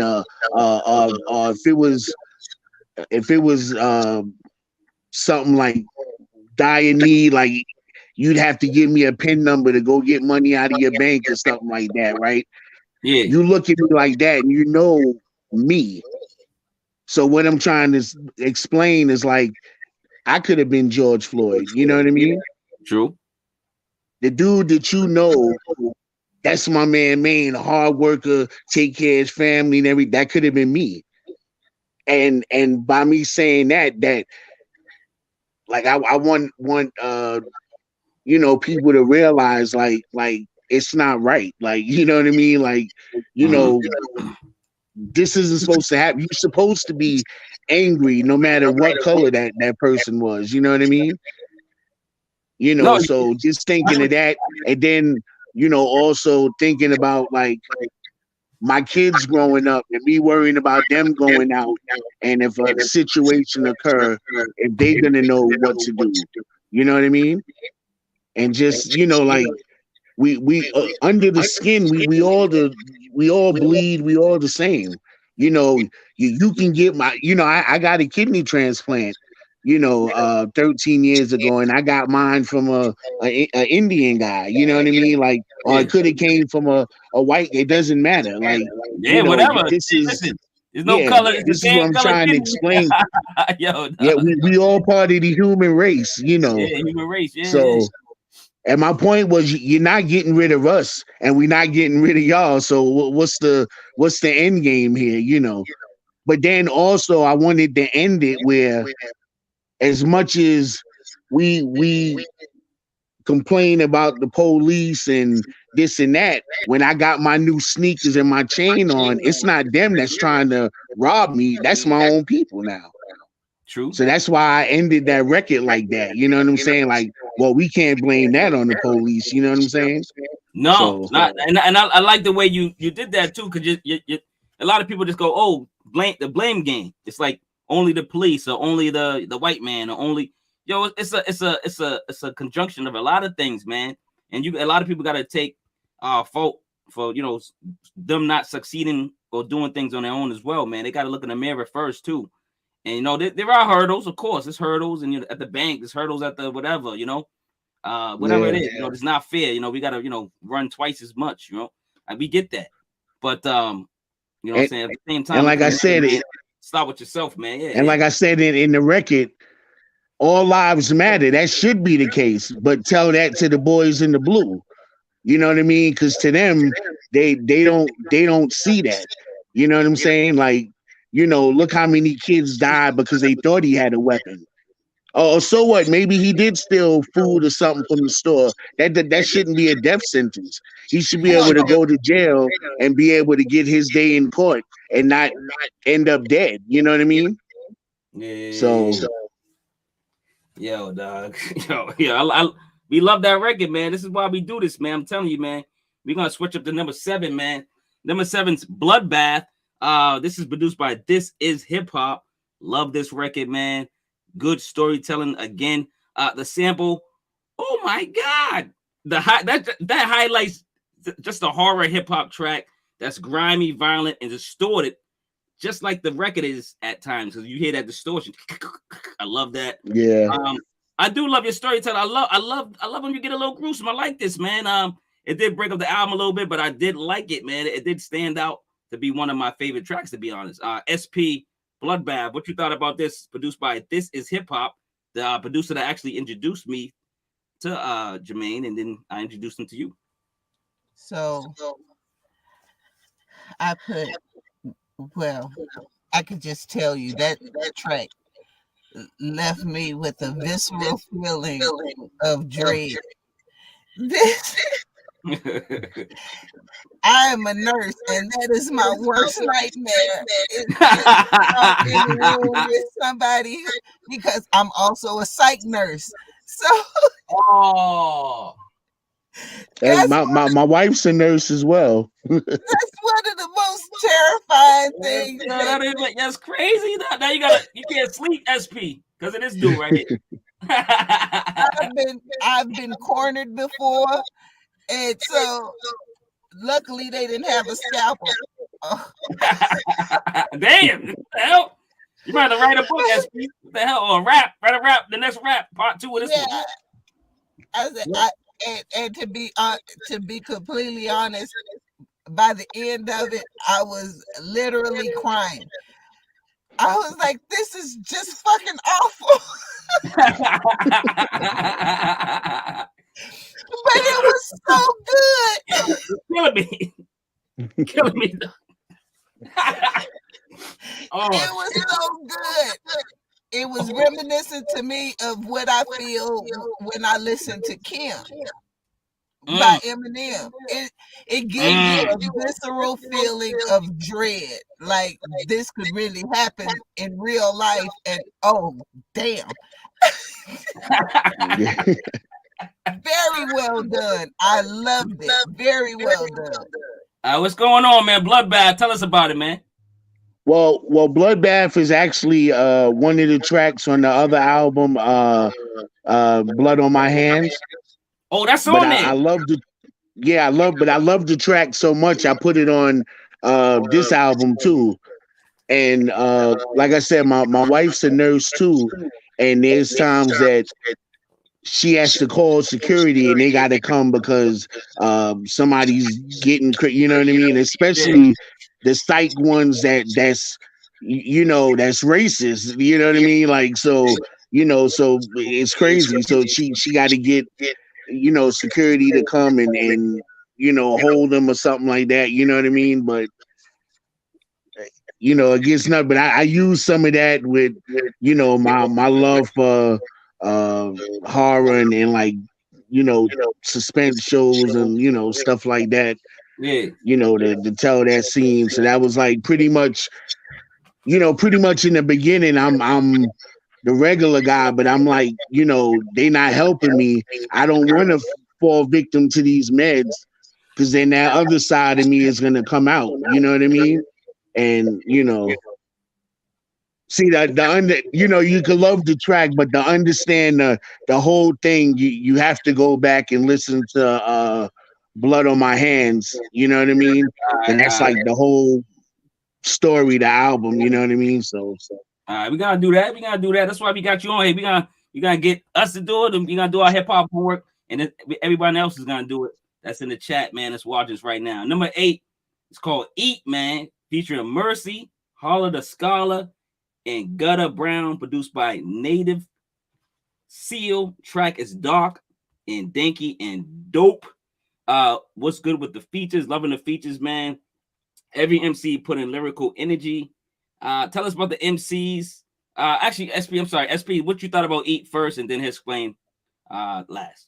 If it was something like dire need, like you'd have to give me a PIN number to go get money out of your bank or something like that, right? Yeah. You look at me like that and you know me. So what I'm trying to explain is like, I could have been George Floyd. You know what I mean? True. The dude that you know, that's my man Maine, a hard worker, take care of his family and everything. That could have been me. And by me saying that like I want people to realize like it's not right. Like, you know what I mean? Like, this isn't supposed to happen. You're supposed to be angry no matter what color that person was. You know what I mean? No, So just thinking of that, and then, also thinking about like my kids growing up and me worrying about them going out, and if a situation occur, if they're gonna know what to do. You know what I mean? And just, like we under the skin, we all bleed, we all the same. You can get my, I got a kidney transplant 13 years ago, and I got mine from a Indian guy. You know what I mean? Like, or it could have came from a white. It doesn't matter. Like, whatever. This is. Listen, there's no color. It's This the is what same I'm color trying to kidney. explain. Yo, Yeah, we all part of the human race. Yeah, human race. Yeah. So. And my point was, you're not getting rid of us, and we're not getting rid of y'all. So what's the end game here? But then also, I wanted to end it where, as much as we complain about the police and this and that, when I got my new sneakers and my chain on, it's not them that's trying to rob me. That's my own people now. True. So that's why I ended that record like that. You know what I'm saying? Like, well, we can't blame that on the police. You know what I'm saying? No, not, and I like the way you did that too, because you a lot of people just go, oh, the blame game. It's like only the police or only the white man or only it's a conjunction of a lot of things, man. And a lot of people got to take fault for them not succeeding or doing things on their own as well, man. They got to look in the mirror first too. And there are hurdles, of course. There's hurdles, and at the bank, there's hurdles at the whatever, whatever it is. It's not fair. We gotta, run twice as much. We get that, but what I'm saying, at the same time, and like I said, start with yourself, man. Yeah. And like I said in the record, all lives matter. That should be the case, but tell that to the boys in the blue. You know what I mean? Because to them, they don't see that. You know what I'm saying? Like, look how many kids died because they thought he had a weapon. Oh, so what? Maybe he did steal food or something from the store. That shouldn't be a death sentence. He should be able to go to jail and be able to get his day in court and not end up dead. You know what I mean? Yeah. So, yo, dog. We love that record, man. This is why we do this, man. I'm telling you, man. We're gonna switch up to number 7, man. Number 7's Bloodbath. This is produced by This Is Hip Hop. Love this record, man. Good storytelling again. The sample, oh my god, that highlights just a horror hip hop track that's grimy, violent, and distorted, just like the record is at times. Because you hear that distortion. I love that. Yeah. I do love your storytelling. I love when you get a little gruesome. I like this, man. It did break up the album a little bit, but I did like it, man. It did stand out to be one of my favorite tracks, to be honest. SP Bloodbath. What you thought about this? Produced by This Is Hip Hop, the producer that actually introduced me to Jermaine, and then I introduced him to you. So I could just tell you that track left me with a visceral feeling of dread. This I am a nurse, and that is my worst nightmare. In the room with somebody, because I'm also a psych nurse. So my wife's a nurse as well. That's one of the most terrifying things. That's crazy. Now you can't sleep, SP, because of this dude right here. I've been cornered before, and so luckily they didn't have a scalpel. Damn, what the hell? You might have to write a book, SP. What the hell? Or write a rap, the next rap, part 2 of this one. I said, and to be completely honest, by the end of it, I was literally crying. I was like, this is just fucking awful. But it was so good. Killing me. Oh. It was so good. It was reminiscent to me of what I feel when I listen to Kim by Eminem. It gives you a visceral feeling of dread. Like this could really happen in real life. And oh, damn. Very well done. I loved it. Very well done. What's going on, man? Bloodbath. Tell us about it, man. Well, Bloodbath is actually one of the tracks on the other album, Blood on My Hands. Oh, that's on there. I love the track so much I put it on this album too. And like I said, my wife's a nurse too, and there's times that she has to call security and they got to come because somebody's getting, you know what I mean? Especially the psych ones that's racist, you know what I mean? Like, so it's crazy. So she got to get, security to come and hold them or something like that, you know what I mean? But it gets nuts. But I use some of that with, my love for horror and like, suspense shows and, stuff like that. Yeah. To tell that scene. So that was like pretty much in the beginning, I'm the regular guy, but I'm like, they not helping me. I don't want to fall victim to these meds because then that other side of me is going to come out. You know what I mean? And, see that you could love the track, but to understand the whole thing, you have to go back and listen to Blood on My Hands, you know what I mean? And that's like the whole story, the album, you know what I mean? So all right, we gotta do that. That's why we got you on here. We gotta get us to do it, and we gotta do our hip hop homework, and then everybody else is gonna do it. That's in the chat, man. That's watching us right now. Number 8, it's called Eat, man, featuring Mercy, Holla the Scholar, and Gutter Brown, produced by Native Seal. Track is dark and danky and dope. What's good with the features? Loving the features, man. Every MC put in lyrical energy. Tell us about the MCs. Actually, SP, I'm sorry. SP, what you thought about Eat first, and then he'll explain last.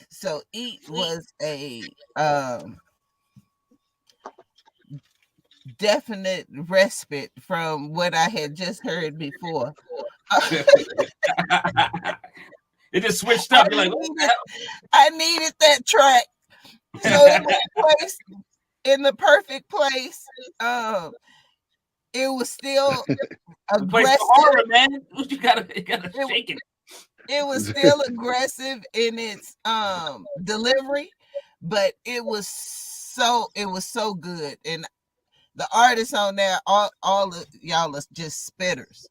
So Eat was a definite respite from what I had just heard before. It just switched up. You're like, I needed that track. So it was placed in the perfect place. It was still aggressive. Horror, man. You gotta shake it. It was still aggressive in its delivery, but it was so good. And the artists on there, all of y'all are just spitters.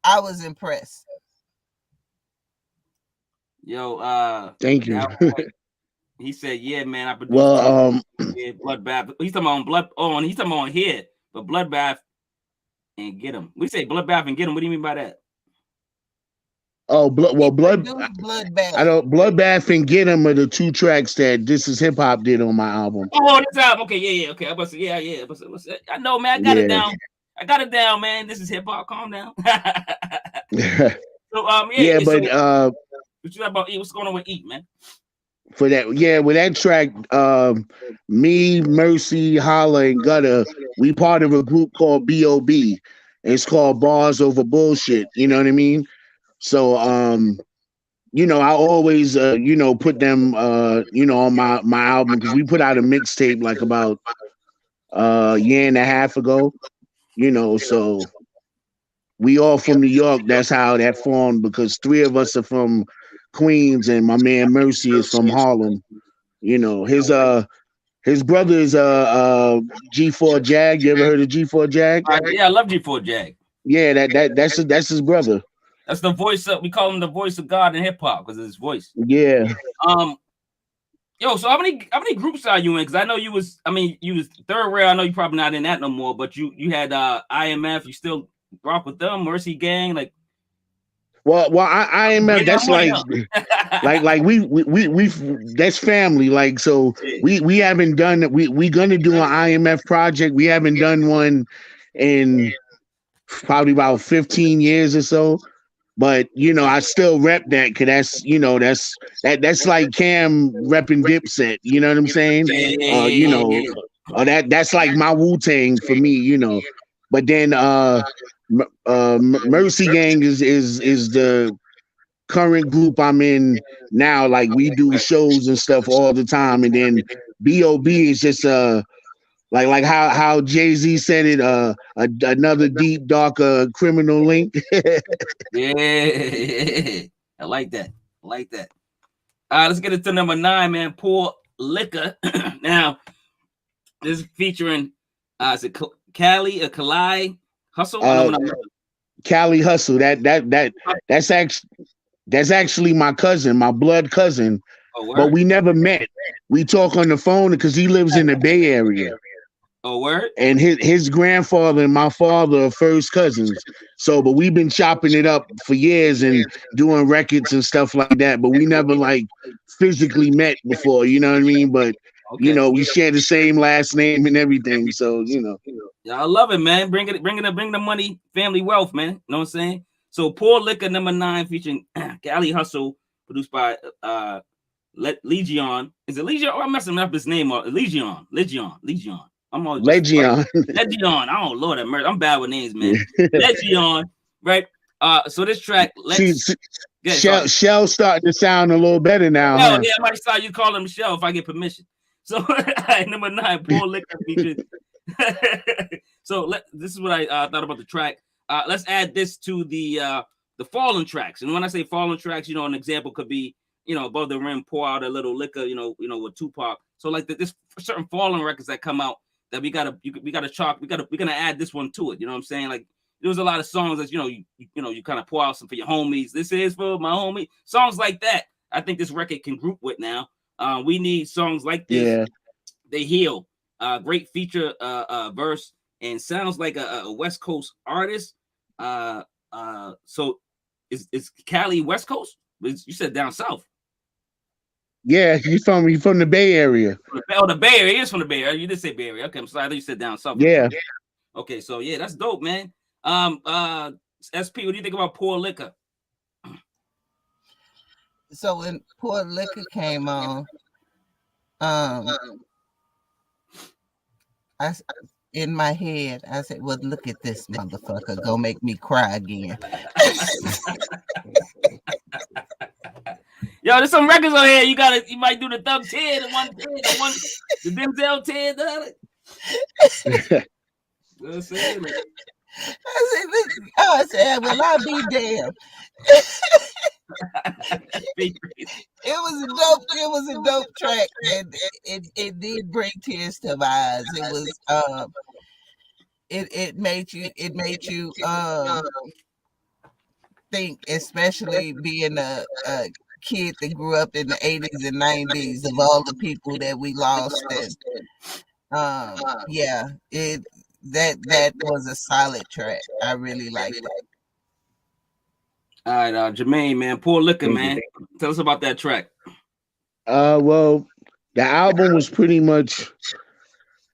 I was impressed. Yo, thank you. He said, "Yeah, man, I produced Bloodbath." He's talking about Blood. Oh, and he's talking about here, but Bloodbath and Get Him. We say Bloodbath and Get Him. What do you mean by that? Oh, blood. Bloodbath. I don't. Bloodbath and Get 'Em are the two tracks that This Is Hip Hop did on my album. Oh, this album. Okay, yeah. Okay, I must say, yeah. I know, man. I got it down. Man. This is hip hop. Calm down. So, yeah, but what you about Eat? What's going on with Eat, man? For that, with that track, me, Mercy, Holla, and Gutter, we part of a group called B.O.B. It's called Bars Over Bullshit. You know what I mean? So, I always, put them, on my album, because we put out a mixtape like about a year and a half ago. So we all from New York. That's how that formed, because 3 of us are from Queens, and my man Mercy is from Harlem. His brother is G4 Jag. You ever heard of G4 Jag? Yeah, I love G4 Jag. Yeah, that's his brother. That's the voice of, we call him the voice of God in hip hop because of his voice. Yeah. So how many groups are you in? Because I know you was Third Rail. I know you probably not in that no more, but you had IMF. You still rock with them, Mercy Gang, like. Well, IMF, that's like we that's family. Like, so we haven't done, we gonna do an IMF project. We haven't done one in probably about 15 years or so. But I still rep that, because that's like Cam repping Dipset. You know what I'm saying? That's like my Wu-Tang for me. But then Mercy Gang is the current group I'm in now. Like, we do shows and stuff all the time, and then B.O.B. is just like how Jay-Z said it, another deep, darker criminal link. Yeah, I like that. Let's get into number 9, man. Poor Liquor. Now, this is featuring is it Khali or Khali Hustle? Khali Hustle. That's actually my cousin, my blood cousin. Oh, but we never met. We talk on the phone because he lives in the Bay Area. Oh, word? And his grandfather and my father are first cousins. So, but we've been chopping it up for years and doing records and stuff like that. But we never like physically met before, you know what I mean? But we share the same last name and everything. So, Yeah, I love it, man. Bring the money, family wealth, man. You know what I'm saying? So, Poor Liquor, number 9, featuring Khali Hustle, produced by Leadgeon. Is it Leadgeon? Oh, I'm messing up his name. Leadgeon. I'm all Leadgeon. Leadgeon. Oh, Lord have mercy. I'm bad with names, man. Leadgeon, right? So this track, Shell starting to sound a little better now. Yeah, I might start you calling Michelle if I get permission. So number 9, Poor Liquor featured. So this is what I thought about the track. Let's add this to the fallen tracks. And when I say fallen tracks, an example could be, Above the Rim, Pour Out a Little Liquor, with Tupac. So like this certain fallen records that come out that we're gonna add this one to it. You know what I'm saying? Like, there was a lot of songs that you kind of pour out some for your homies. This is for my homie. Songs like that, I think this record can group with now. We need songs like this. Yeah. They heal. Great feature verse, and sounds like a West Coast artist. So is Cali West Coast? You said down south. Yeah, he's from the Bay Area. Oh, the Bay Area. He is from the Bay Area. You did say Bay Area. Okay, I'm sorry. I thought you said down south. Yeah. Okay, so yeah, that's dope, man. SP, what do you think about Poor Liquor? So when Poor Liquor came on, in my head, I said, well, look at this motherfucker. Go make me cry again. Yo, there's some records on here. You might do the Thug 10, the Denzel 10. I said, well, I'll be damned. It was a dope track, and it did bring tears to my eyes. It was it made you think, especially being a kid that grew up in the 80s and 90s, of all the people that we lost. And that was a solid track. I really liked it. All right, Jermaine, man, Poor Liquor, Thank you. man. Tell us about that track. Well, the album was pretty much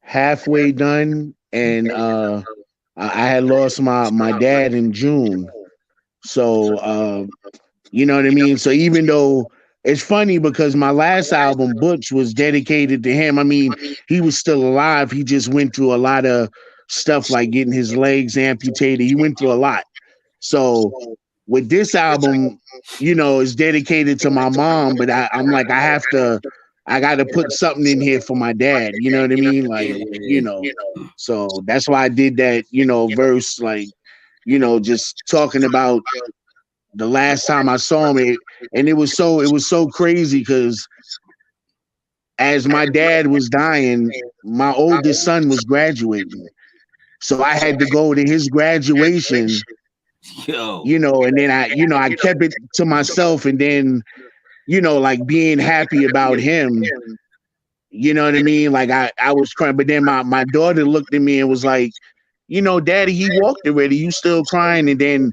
halfway done, and I had lost my dad in June, so you know what I mean. So even though it's funny because my last album, Butch, was dedicated to him. I mean, he was still alive. He just went through a lot of stuff like getting his legs amputated. He went through a lot. So with this album, you know, it's dedicated to my mom, but I'm like, I got to put something in here for my dad. You know what I mean? Like, you know, so that's why I did that, you know, verse, like, you know, just talking about the last time I saw him. And it was so crazy because as my dad was dying, my oldest son was graduating. So I had to go to his graduation, Yo, you know, and then I kept it to myself, and then, you know, like being happy about him, you know what I mean? Like I was crying, but then my daughter looked at me and was like, you know, Daddy, he walked already. You still crying? And then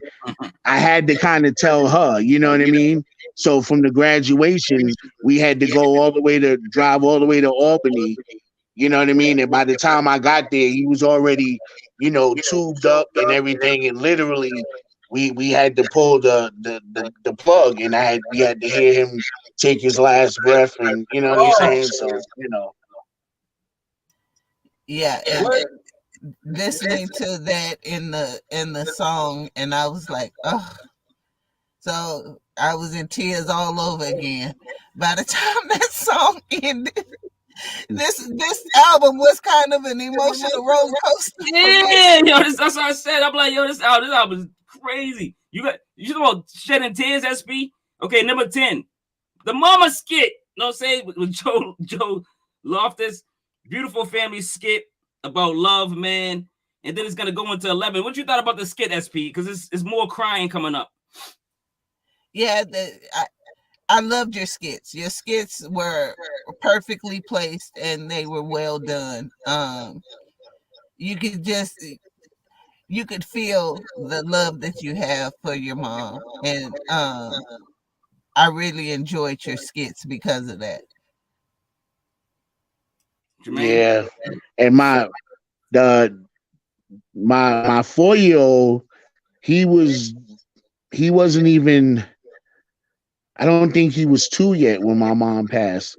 I had to kind of tell her, you know what I mean? So from the graduation, we had to drive all the way to Albany, you know what I mean? And by the time I got there, he was already, you know, tubed up and everything. And literally we had to pull the plug, and we had to hear him take his last breath, and you know what I'm saying? So, you know. Yeah, and listening to that in the song, and I was like, oh, so I was in tears all over again. By the time that song ended, this album was kind of an emotional roller coaster. yeah, yo, that's what I said. I'm like, yo, this album is crazy. You talking about shedding tears, SP? Okay, number 10, the Mama Skit. You know what I'm saying? With Joe Loftus, beautiful family skit about love, man. And then it's gonna go into 11. What you thought about the skit, SP? Because it's more crying coming up. Yeah, I loved your skits. Your skits were perfectly placed and they were well done. You could feel the love that you have for your mom, and I really enjoyed your skits because of that. Jermaine? Yeah. And my 4-year-old, he wasn't even, I don't think he was 2 yet when my mom passed,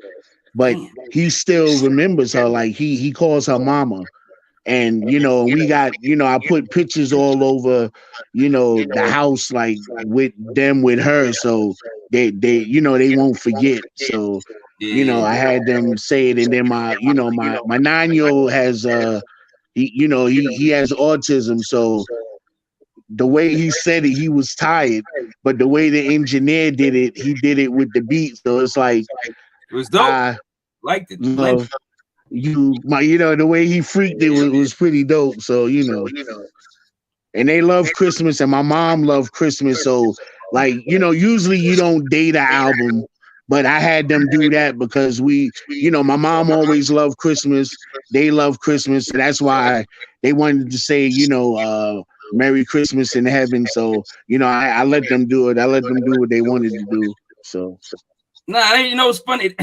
but he still remembers her. Like he calls her Mama. And, you know, we got, you know, I put pictures all over, you know, the house, like with her. So they, you know, they won't forget. So, you know, I had them say it. And then my 9-year-old has, he has autism. So the way he said it, he was tired, but the way the engineer did it, he did it with the beat. So it's like, It was dope. I liked it. love you know, the way he freaked it was pretty dope. So, you know, and they love Christmas, and my mom loved Christmas. So, like, you know, usually you don't date an album, but I had them do that because you know, my mom always loved Christmas. They love Christmas. So that's why they wanted to say, you know, Merry Christmas in heaven. So, you know, I let them do it. I let them do what they wanted to do. So. Nah, you know, it's funny.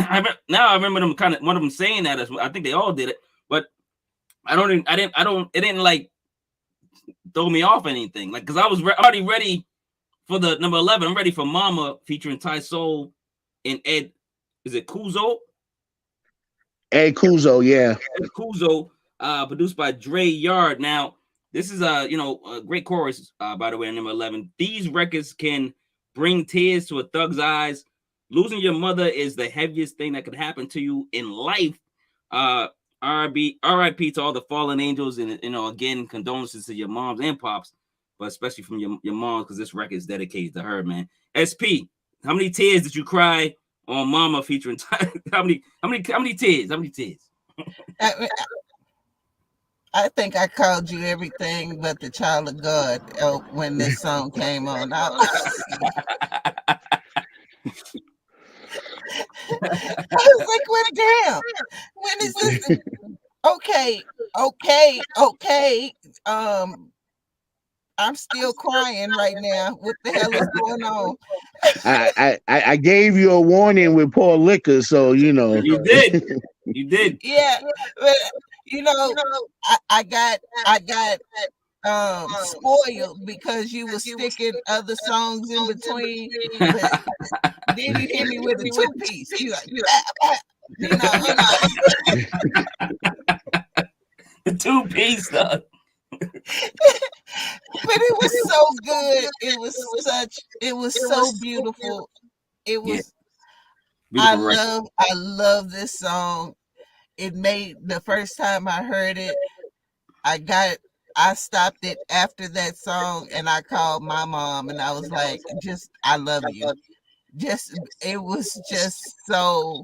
Now I remember them one of them saying that as well. I think they all did it, but it didn't like throw me off anything. Like, cause I was already ready for the number 11. I'm ready for Momma featuring Tysoul and Ed. Is it Cuozzo? Ed Cuozzo, yeah. Ed Cuozzo, produced by Dray Yard. Now, this is a great chorus, by the way, on number 11. These records can bring tears to a thug's eyes. Losing your mother is the heaviest thing that could happen to you in life. R.I.P. to all the fallen angels, and again, condolences to your moms and pops, but especially from your moms, because this record is dedicated to her, man. SP, how many tears did you cry on Momma featuring how many tears? How many tears? I think I called you everything but the child of God when this song came on. I was like, well, damn, when is this? Okay. I'm still crying right now. What the hell is going on? I gave you a warning with poor liquor, so you know. You did. You did. Yeah, but you know, I got spoiled because you were sticking other songs in between, but then you hit me with a 2-piece. You like, you know, The 2-piece though. but it was so good. It was so beautiful. It was. Yeah. I love this song. It made the first time I heard it. I stopped it after that song and I called my mom and I was like, I love you. It was just so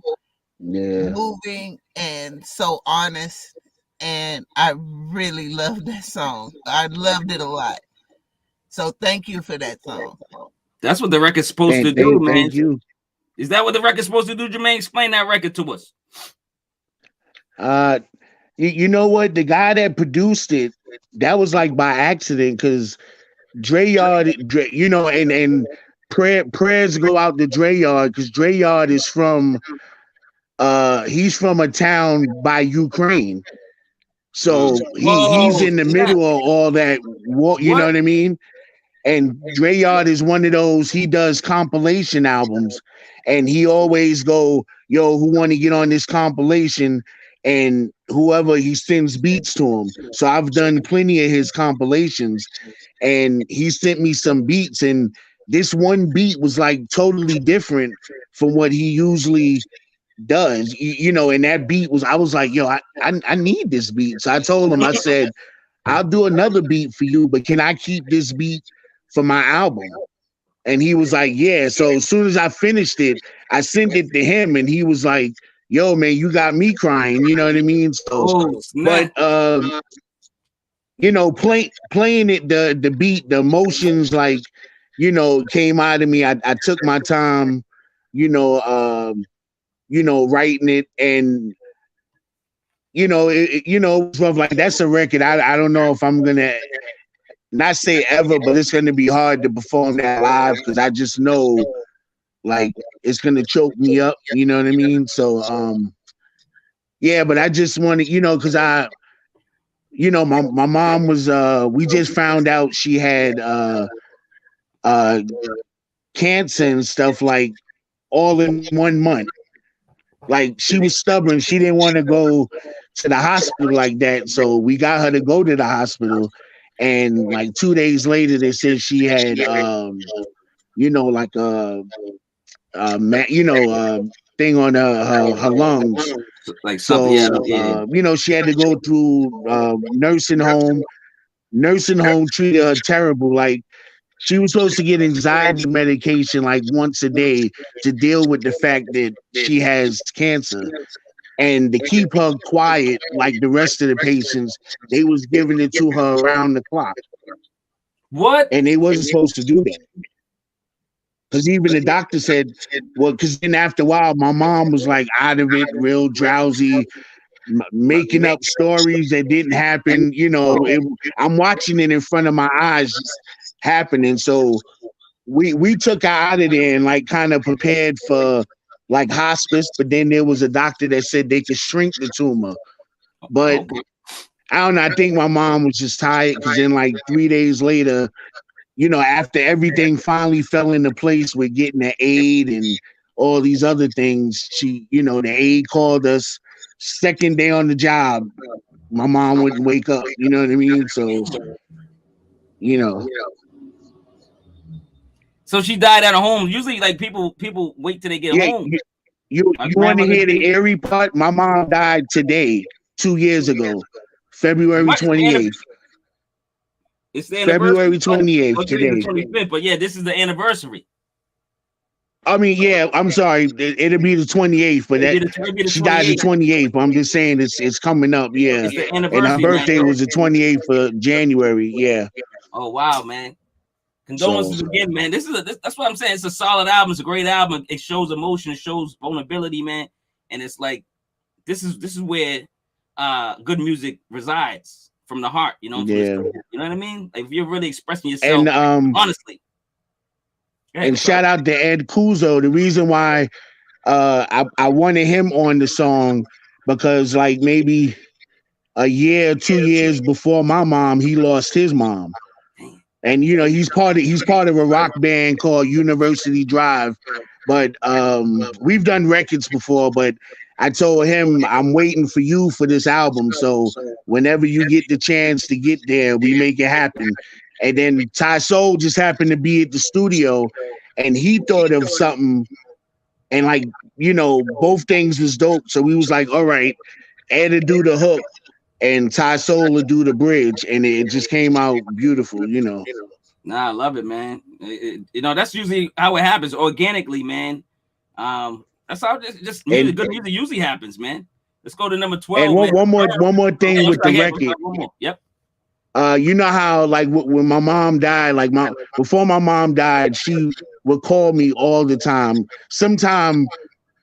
moving and so honest. And I really loved that song. I loved it a lot. So thank you for that song. That's what the record's supposed to do, man. Thank you. Is that what the record's supposed to do, Jermaine? Explain that record to us. You know what? The guy that produced it, that was like by accident, because Dray, you know, and prayers go out to Dray, because Dray is from he's from a town by Ukraine. So he's in the middle of all that war, you know what I mean? And Dray is one of those, he does compilation albums and he always go, yo, who want to get on this compilation? And whoever, he sends beats to him. So I've done plenty of his compilations and he sent me some beats, and this one beat was like totally different from what he usually does, you know, and that beat was, I was like, yo, I need this beat. So I told him, I said, I'll do another beat for you, but can I keep this beat for my album? And he was like, yeah. So as soon as I finished it, I sent it to him and he was like, yo, man, you got me crying, you know what I mean? So but you know, playing it, the beat, the emotions, like, you know, came out of me. I took my time, you know, writing it, and you know, stuff like that's a record. I don't know if I'm gonna not say ever, but it's gonna be hard to perform that live because I just know like it's gonna choke me up, you know what I mean? So yeah, but I just wanted, you know, because you know, my mom was we just found out she had cancer and stuff like all in 1 month. Like she was stubborn. She didn't want to go to the hospital like that. So we got her to go to the hospital. And like 2 days later, they said she had, you know, like thing on her lungs. Like so, you know, she had to go through nursing home. Nursing home treated her terrible. Like she was supposed to get anxiety medication like once a day to deal with the fact that she has cancer. And to keep her quiet, like the rest of the patients, they was giving it to her around the clock. What? And they wasn't supposed to do that. Because even the doctor said, well, because then after a while, my mom was like out of it, real drowsy, making up stories that didn't happen. You know, I'm watching it in front of my eyes happening. So we took her out of there and like kind of prepared for like hospice, but then there was a doctor that said they could shrink the tumor. But I don't know, I think my mom was just tired because then like 3 days later, you know, after everything finally fell into place with getting the aid and all these other things, she, you know, the aide called us second day on the job. My mom wouldn't wake up, you know what I mean? So, you know. So she died at home. Usually, like people wait till they get home. You want to hear the eerie part? My mom died today, 2 years ago, February 28th. It's the February 28th today. The 25th, but yeah, this is the anniversary. I mean, yeah, I'm sorry. It'll be the 28th, but she died the 28th. I'm just saying it's coming up, yeah. It's the anniversary, and her birthday was the 28th of January, yeah. Oh wow, man! Condolences again, man. That's what I'm saying. It's a solid album. It's a great album. It shows emotion. It shows vulnerability, man. And it's like this is where good music resides from the heart, you know. Yeah. You know what I mean? Like if you're really expressing yourself And honestly. And shout out to Ed Cuozzo. The reason why I wanted him on the song because like maybe a year, 2 years before my mom, he lost his mom. And you know, he's part of a rock band called University Drive. But we've done records before, but I told him I'm waiting for you for this album. So whenever you get the chance to get there, we make it happen. And then Tysoul just happened to be at the studio and he thought of something and like, you know, both things was dope. So we was like, all right, Ed to do the hook and Tysoul to do the bridge. And it just came out beautiful, you know. Nah, I love it, man. You know, that's usually how it happens organically, man. That's how just music, good music usually happens, man. Let's go to number 12. And one more thing with the record. Yep. You know how like when my mom died, like before my mom died, she would call me all the time. Sometimes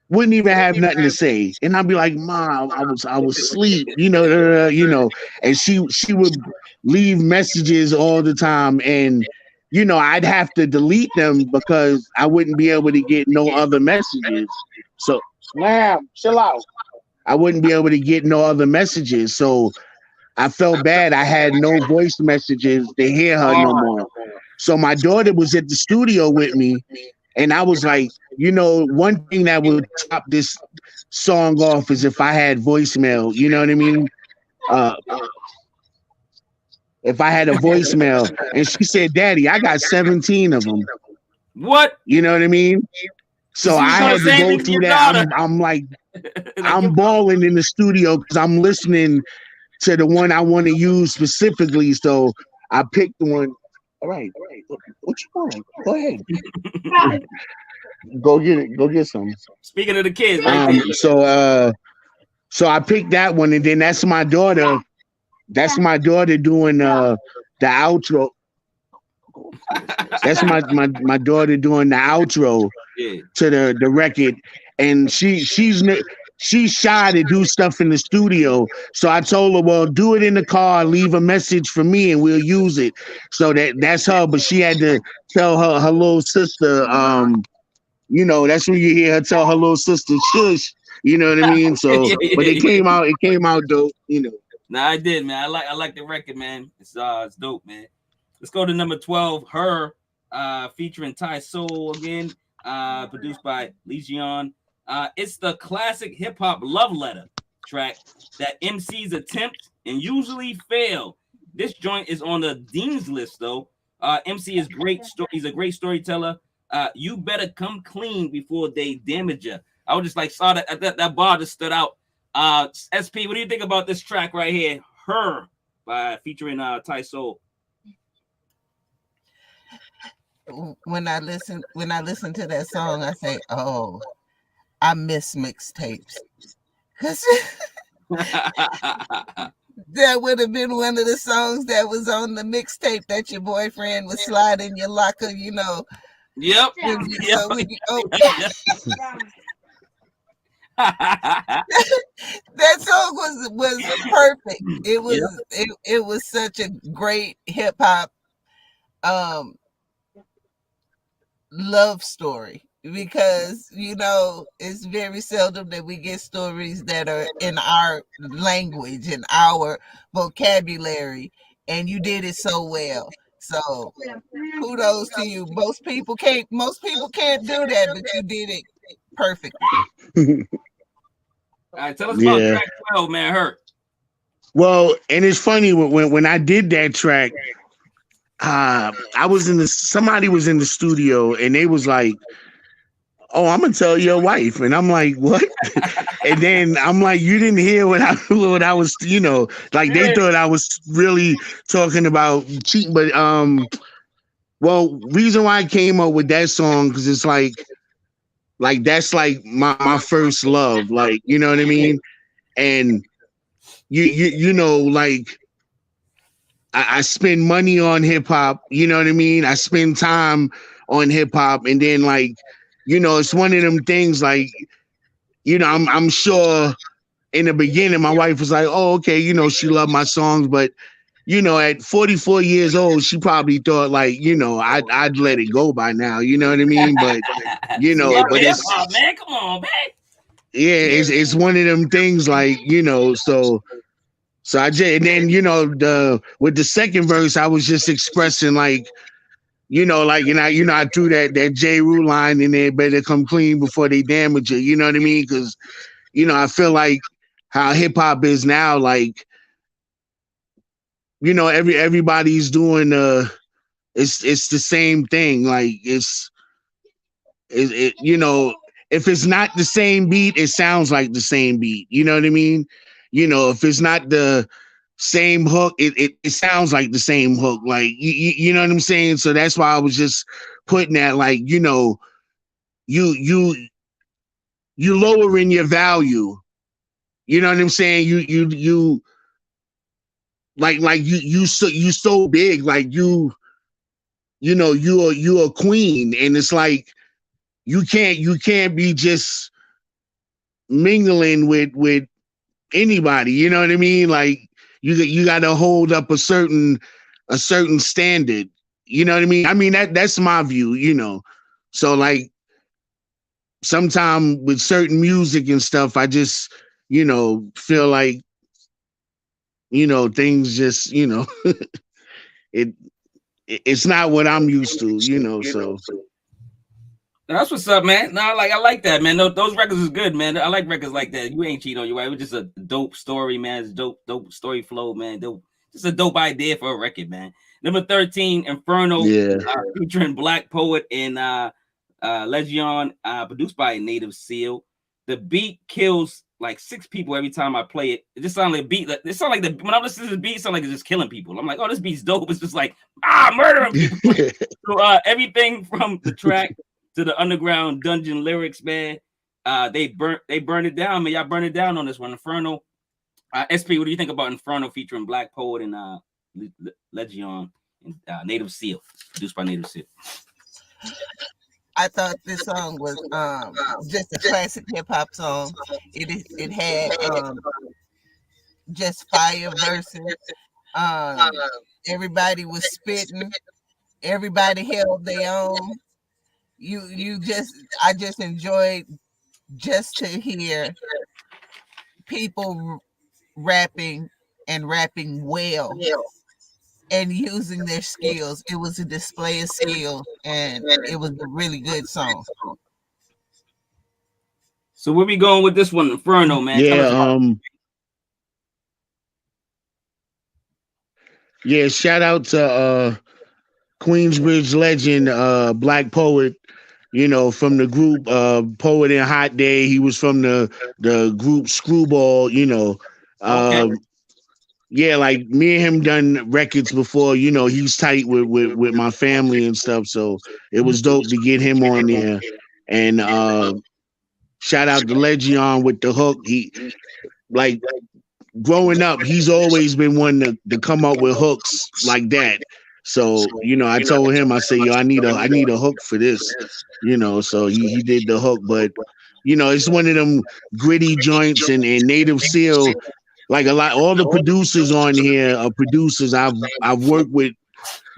wouldn't even have nothing to say, and I'd be like, "Mom, I was asleep," you know, and she would leave messages all the time, and you know, I'd have to delete them because I wouldn't be able to get no other messages. So, ma'am, chill out. I wouldn't be able to get no other messages, so I felt bad. I had no voice messages to hear her no more. So my daughter was at the studio with me, and I was like, you know, one thing that would top this song off is if I had voicemail. You know what I mean? If I had a voicemail, and she said, "Daddy, I got 17 of them." What? You know what I mean? So I had to go through that. I'm like, I'm balling in the studio because I'm listening to the one I want to use specifically. So I picked the one. All right. What you want? Go ahead. Go get it. Go get some. Speaking of the kids, so I picked that one, and then that's my daughter. That's my daughter doing the outro. That's my daughter doing the outro to the record, and she's shy to do stuff in the studio. So I told her, well, do it in the car, leave a message for me, and we'll use it. So that's her, but she had to tell her little sister. You know, that's when you hear her tell her little sister, "Shush." You know what I mean? So, but it came out dope. You know. Nah, I did, man. I like the record, man. It's dope, man. Let's go to number 12. Her, featuring Tysoul again, produced by Leadgeon. It's the classic hip hop love letter track that MCs attempt and usually fail. This joint is on the Dean's list, though. MC is great. He's a great storyteller. You better come clean before they damage you. I was just like saw that bar just stood out. SP, what do you think about this track right here? Her, featuring Tysoul. When I listen to that song, I say, "Oh, I miss mixtapes," because that would have been one of the songs that was on the mixtape that your boyfriend was sliding your locker, you know. Yep. That song was perfect. It was such a great hip hop love story, because you know it's very seldom that we get stories that are in our language and our vocabulary, and you did it so well. So kudos to you. Most people can't do that, but you did it perfectly. All right, tell us about track 12, man. Her. Well, and it's funny when I did that track, I was somebody was in the studio and they was like, "Oh, I'm gonna tell your wife," and I'm like, "What?" And then I'm like, "You didn't hear what I was, you know, like they thought I was really talking about cheating." But well, reason why I came up with that song because it's like that's like my first love, like, you know what I mean? And you know, like I spend money on hip hop, you know what I mean? I spend time on hip hop, and then like, you know, it's one of them things like, you know, I'm sure in the beginning my wife was like, "Oh, okay, you know, she loved my songs," but you know, at 44 years old, she probably thought like, you know, I'd let it go by now. You know what I mean? But you know, but it's man, come on, man. Yeah, it's one of them things like, you know, so I just, and then, you know, with the second verse, I was just expressing like, you know, like, I threw that J. Rule line in there, better come clean before they damage it. You know what I mean? Because, you know, I feel like how hip hop is now, like, you know, everybody's doing it's the same thing. Like it you know, if it's not the same beat, it sounds like the same beat. You know what I mean? You know, if it's not the same hook, it sounds like the same hook. Like you know what I'm saying? So that's why I was just putting that, like, you know, you lowering your value. You know what I'm saying? You like you so big, like you know, you're a queen, and it's like you can't be just mingling with anybody. You know what I mean? Like you got to hold up a certain standard. You know what I mean? I mean that's my view. You know, so like sometimes with certain music and stuff, I just, you know, feel like, you know, things just, you know, it's not what I'm used to, you know. So that's what's up, man. No, I like that, man. Those records is good, man. I like records like that. You ain't cheat on your wife. It was just a dope story, man. It's dope story flow, man. Just a dope idea for a record, man. Number 13, Inferno, featuring Black Poet and Leadgeon, produced by Native Seal. The beat kills like 6 people every time I play it. It just sounds like a beat. It sounds like when I listen to the beat, it sounds like it's just killing people. I'm like, oh, this beat's dope. It's just like murdering people. So everything from the track to the underground dungeon lyrics, man. They burn it down, man. Y'all burn it down on this one. Inferno. SP, what do you think about Inferno featuring Black Poet and Leadgeon and Native Seal, produced by Native Seal? I thought this song was just a classic hip hop song. It had just fire verses. Everybody was spitting. Everybody held their own. I just enjoyed just to hear people rapping and rapping well and using their skills. It was a display of skill, and it was a really good song. So where we going with this one, Inferno, man? Yeah, shout out to Queensbridge legend, Black Poet, you know, from the group Poet and Hot Day. He was from the group Screwball, you know. Yeah, like me and him done records before, you know. He's tight with my family and stuff, so it was dope to get him on there. And shout out to Leadgeon with the hook. He, like, growing up, he's always been one to come up with hooks like that. So, you know, I told him, I said, yo, I need a hook for this, you know. So he did the hook, but you know, it's one of them gritty joints, and Native Seal, like all the producers on here are producers I've worked with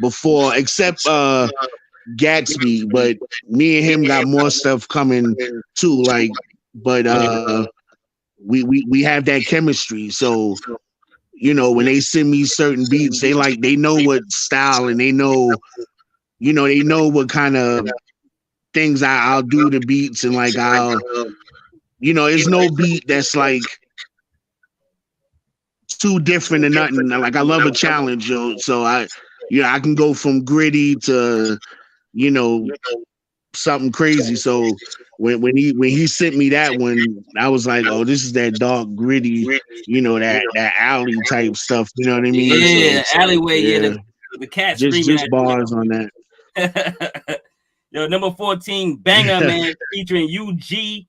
before, except Gatsby, but me and him got more stuff coming too. Like, but we have that chemistry. So, you know, when they send me certain beats, they know what style, and they know what kind of things I'll do to beats, and like I'll, you know, it's no beat that's like too different or nothing. Like, I love a challenge, yo. So I can go from gritty to, you know, something crazy. So when he sent me that one, I was like, oh, this is that dark, gritty, you know, that alley type stuff. You know what I mean? Yeah, so, alleyway. Yeah, the cat just bars on that. Yo, number 14, Banger, man, featuring UG,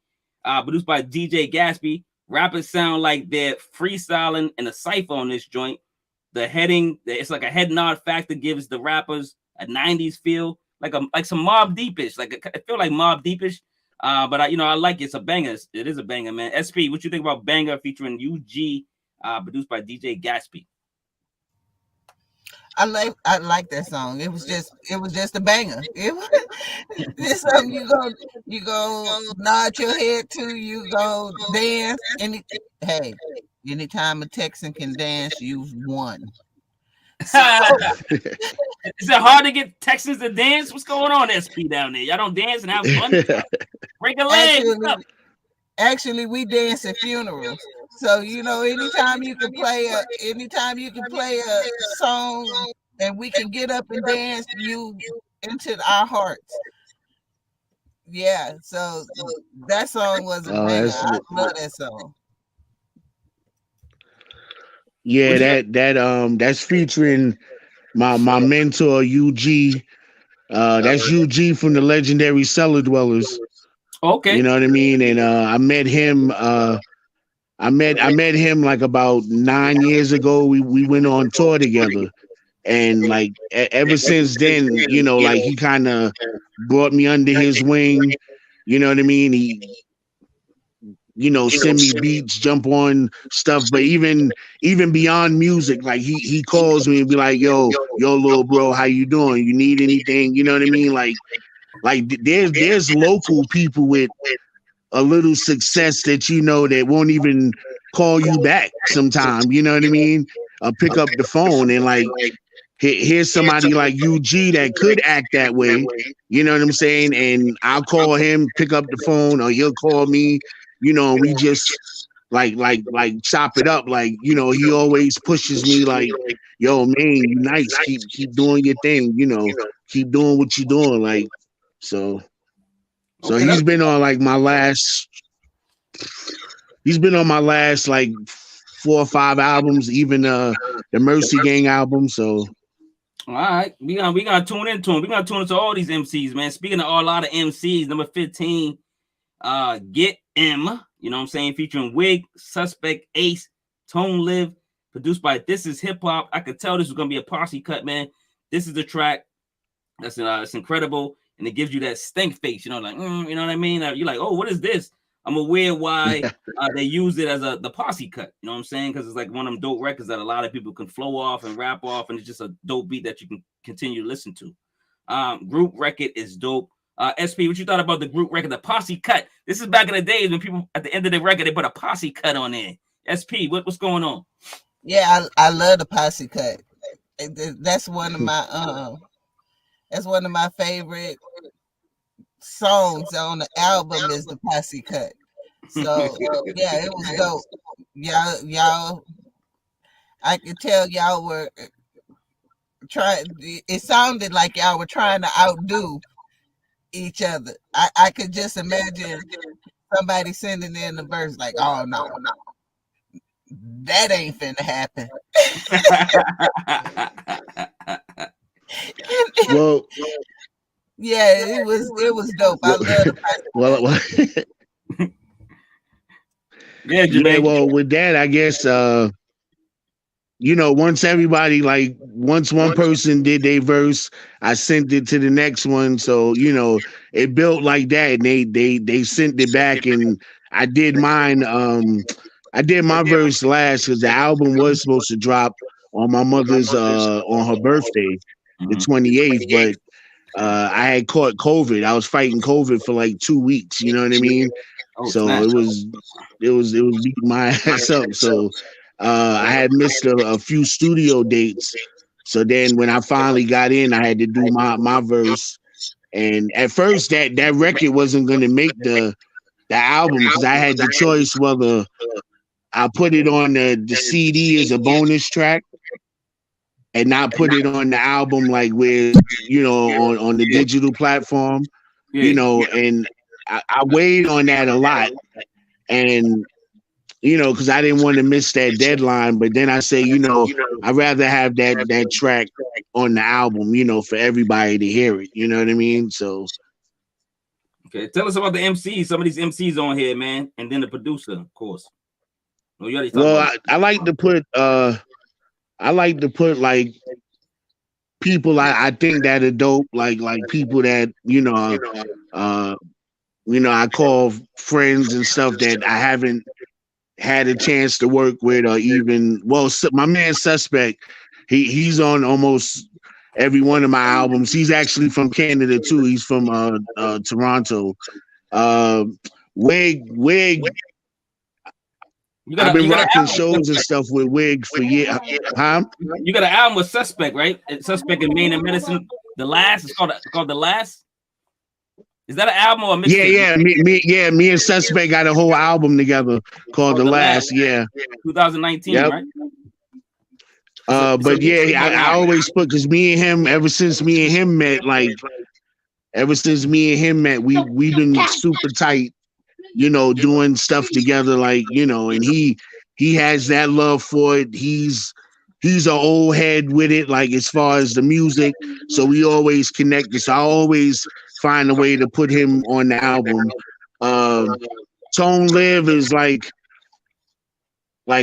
produced by DJ Gatsby. Rappers sound like they're freestyling in a cipher on this joint. The heading, it's like a head nod factor, gives the rappers a 90s feel, like some Mob Deepish. I feel like Mob Deepish. But I like it. It's a banger. It is a banger, man. SP, what you think about Banger featuring UG, produced by DJ Gatsby? I like that song. It was just a banger. It was this something you go nod your head to, you go dance. Hey, anytime a Texan can dance, you've won. So Is it hard to get Texans to dance? What's going on, SP down there? Y'all don't dance and have fun? Break a leg. actually, we dance at funerals. So anytime you can play a song and we can get up and dance you into our hearts. Yeah, so that song was a banger. I love that song. Yeah, that's featuring my mentor UG. That's UG from the legendary Cellar Dwellers. Okay. You know what I mean? And I met him like about 9 years ago. We went on tour together. And like ever since then, like he kind of brought me under his wing. You know what I mean? He send me beats, jump on stuff, but even beyond music, like he calls me and be like, yo, little bro, how you doing? You need anything? You know what I mean? Like there's local people with a little success that that won't even call you back sometime. You know what I mean? Pick up the phone and like here's somebody like UG that could act that way. You know what I'm saying? And I'll call him, pick up the phone, or he'll call me. We just like chop it up. Like, he always pushes me like, yo, man, you nice. Keep doing your thing, keep doing what you're doing. Like, so he's been on like like 4 or 5 albums, even the Mercy Gang album. So all right, we gonna tune into him. We gonna tune into all these MCs, man. Speaking of a lot of MCs, number 15, Get M, you know what I'm saying, featuring Wig, Suspect, Ace, Tone Live, produced by This Is Hip Hop. I could tell this was gonna be a posse cut, man. This is the track that's it's incredible, and it gives you that stink face, like, you know what I mean? You're like, oh, what is this? I'm aware why they use it as the posse cut, you know what I'm saying? Because it's like one of them dope records that a lot of people can flow off and rap off, and it's just a dope beat that you can continue to listen to. Group record is dope. SP, what you thought about the group record, the posse cut? This is back in the days when people at the end of the record they put a posse cut on there. SP, what's going on? Yeah, I love the posse cut. That's one of my favorite songs on the album is the posse cut. So yeah, it was dope. Y'all, I could tell y'all were trying. It sounded like y'all were trying to outdo each other. I could just imagine somebody sending in the verse like, "Oh no, that ain't finna happen." Well, yeah, it was dope. I love it. Yeah, well, with that, I guess once one person did their verse, I sent it to the next one. So, it built like that, and they sent it back, and I did mine. I did my verse last because the album was supposed to drop on my mother's on her birthday, the 28th, but I had caught COVID. I was fighting COVID for like 2 weeks. You know what I mean? So it was beating my ass up. So I had missed a few studio dates. So then when I finally got in, I had to do my verse. And at first that record wasn't gonna make the album because I had the choice whether I put it on the CD as a bonus track and not put it on the album like with on the digital platform, and I weighed on that a lot, and because I didn't want to miss that deadline. But then I say, I'd rather have that track on the album, for everybody to hear it. You know what I mean? So, okay, tell us about the MCs. Some of these MCs on here, man, and then the producer, of course. Well, I like to put like people I think that are dope, like people that I call friends and stuff that I haven't had a chance to work with, or even my man Suspect, he's on almost every one of my albums. He's actually from Canada too. He's from Toronto. Wig. I've been rocking shows and stuff with Wig for years. Huh? You got an album with Suspect, right? Suspect in Maine the Medicine. The Last. It's called The Last. Is that an album or a mixtape? Me and Suspect got a whole album together called The Last. Yeah. 2019, right? But yeah, I always put, because me and him, ever since me and him met, we've been super tight, you know, doing stuff together, like, you know, and he has that love for it. He's an old head with it, like as far as the music. So we always connected. So I always find a way to put him on the album. Tone Live is like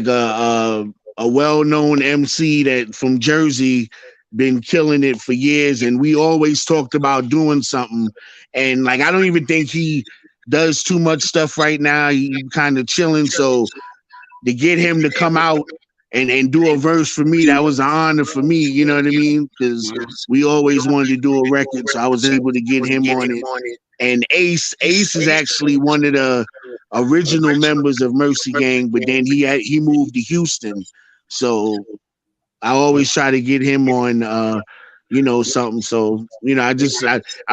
a well-known MC that from Jersey, been killing it for years, and we always talked about doing something. And like, I don't even think he does too much stuff right now. He kind of chilling. So to get him to come out and do a verse for me, that was an honor for me, you know what I mean? Because we always wanted to do a record, so I was able to get him on it. And Ace is actually one of the original members of Mercy Gang, but then he moved to Houston. So I always try to get him on you know, something. So, you know, I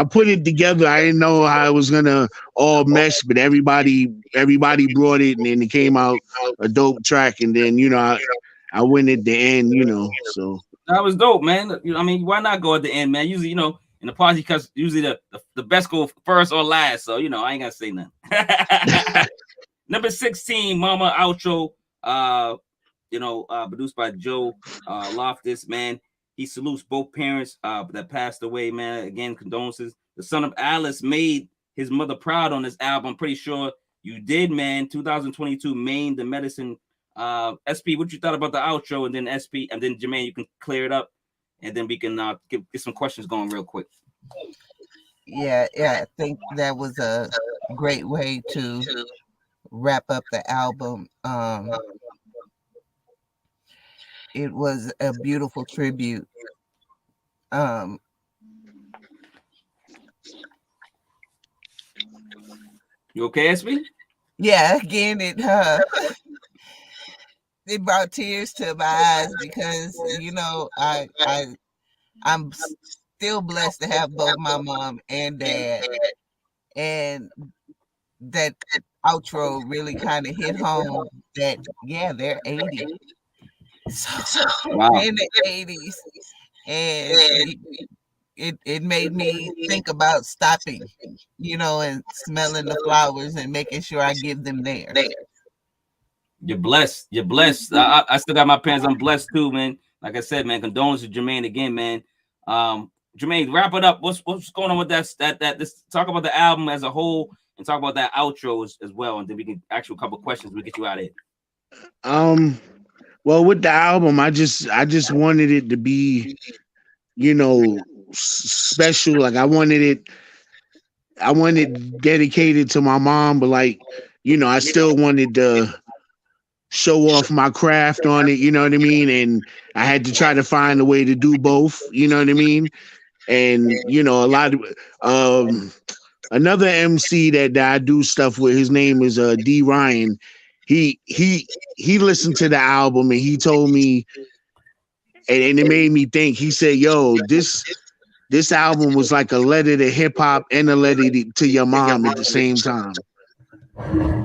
put it together. I didn't know how it was gonna all mesh, but everybody brought it, and then it came out a dope track. And then, you know, I went at the end, you know. So that was dope, man. You know, I mean, why not go at the end, man? Usually, you know, in the party, because usually the best go first or last. So, you know, I ain't gotta say nothing. Number 16, Momma outro. You know, produced by Joe Loftus, man. He salutes both parents that passed away, man. Again, condolences. The son of Alice made his mother proud on this album. I'm pretty sure you did, man. 2022, Maine the Medicine. SP, what you thought about the outro? And then SP, and then Jermaine, you can clear it up, and then we can get some questions going real quick. Yeah, I think that was a great way to wrap up the album. It was a beautiful tribute. You okay, SB? Yeah, again, it brought tears to my eyes because, you know, I'm still blessed to have both my mom and dad, and that outro really kind of hit home that, yeah, they're 80. So wow. In the 80s, and it made me think about stopping, you know, and smelling the flowers and making sure I give them there. You're blessed. I still got my parents. I'm blessed too, man. Like I said, man, condolences, Jermaine, again, man. Jermaine, wrap it up. What's going on with that? Let's talk about the album as a whole and talk about that outro as well, and then we can ask you a couple questions. We'll get you out of here. Well, with the album, I just wanted it to be, you know, special. Like I wanted dedicated to my mom, but like, you know, I still wanted to show off my craft on it, you know what I mean? And I had to try to find a way to do both, you know what I mean? And, you know, a lot of another MC that I do stuff with, his name is D Ryan. He listened to the album and he told me, and it made me think. He said, "Yo, this album was like a letter to hip hop and a letter to your mom at the same time."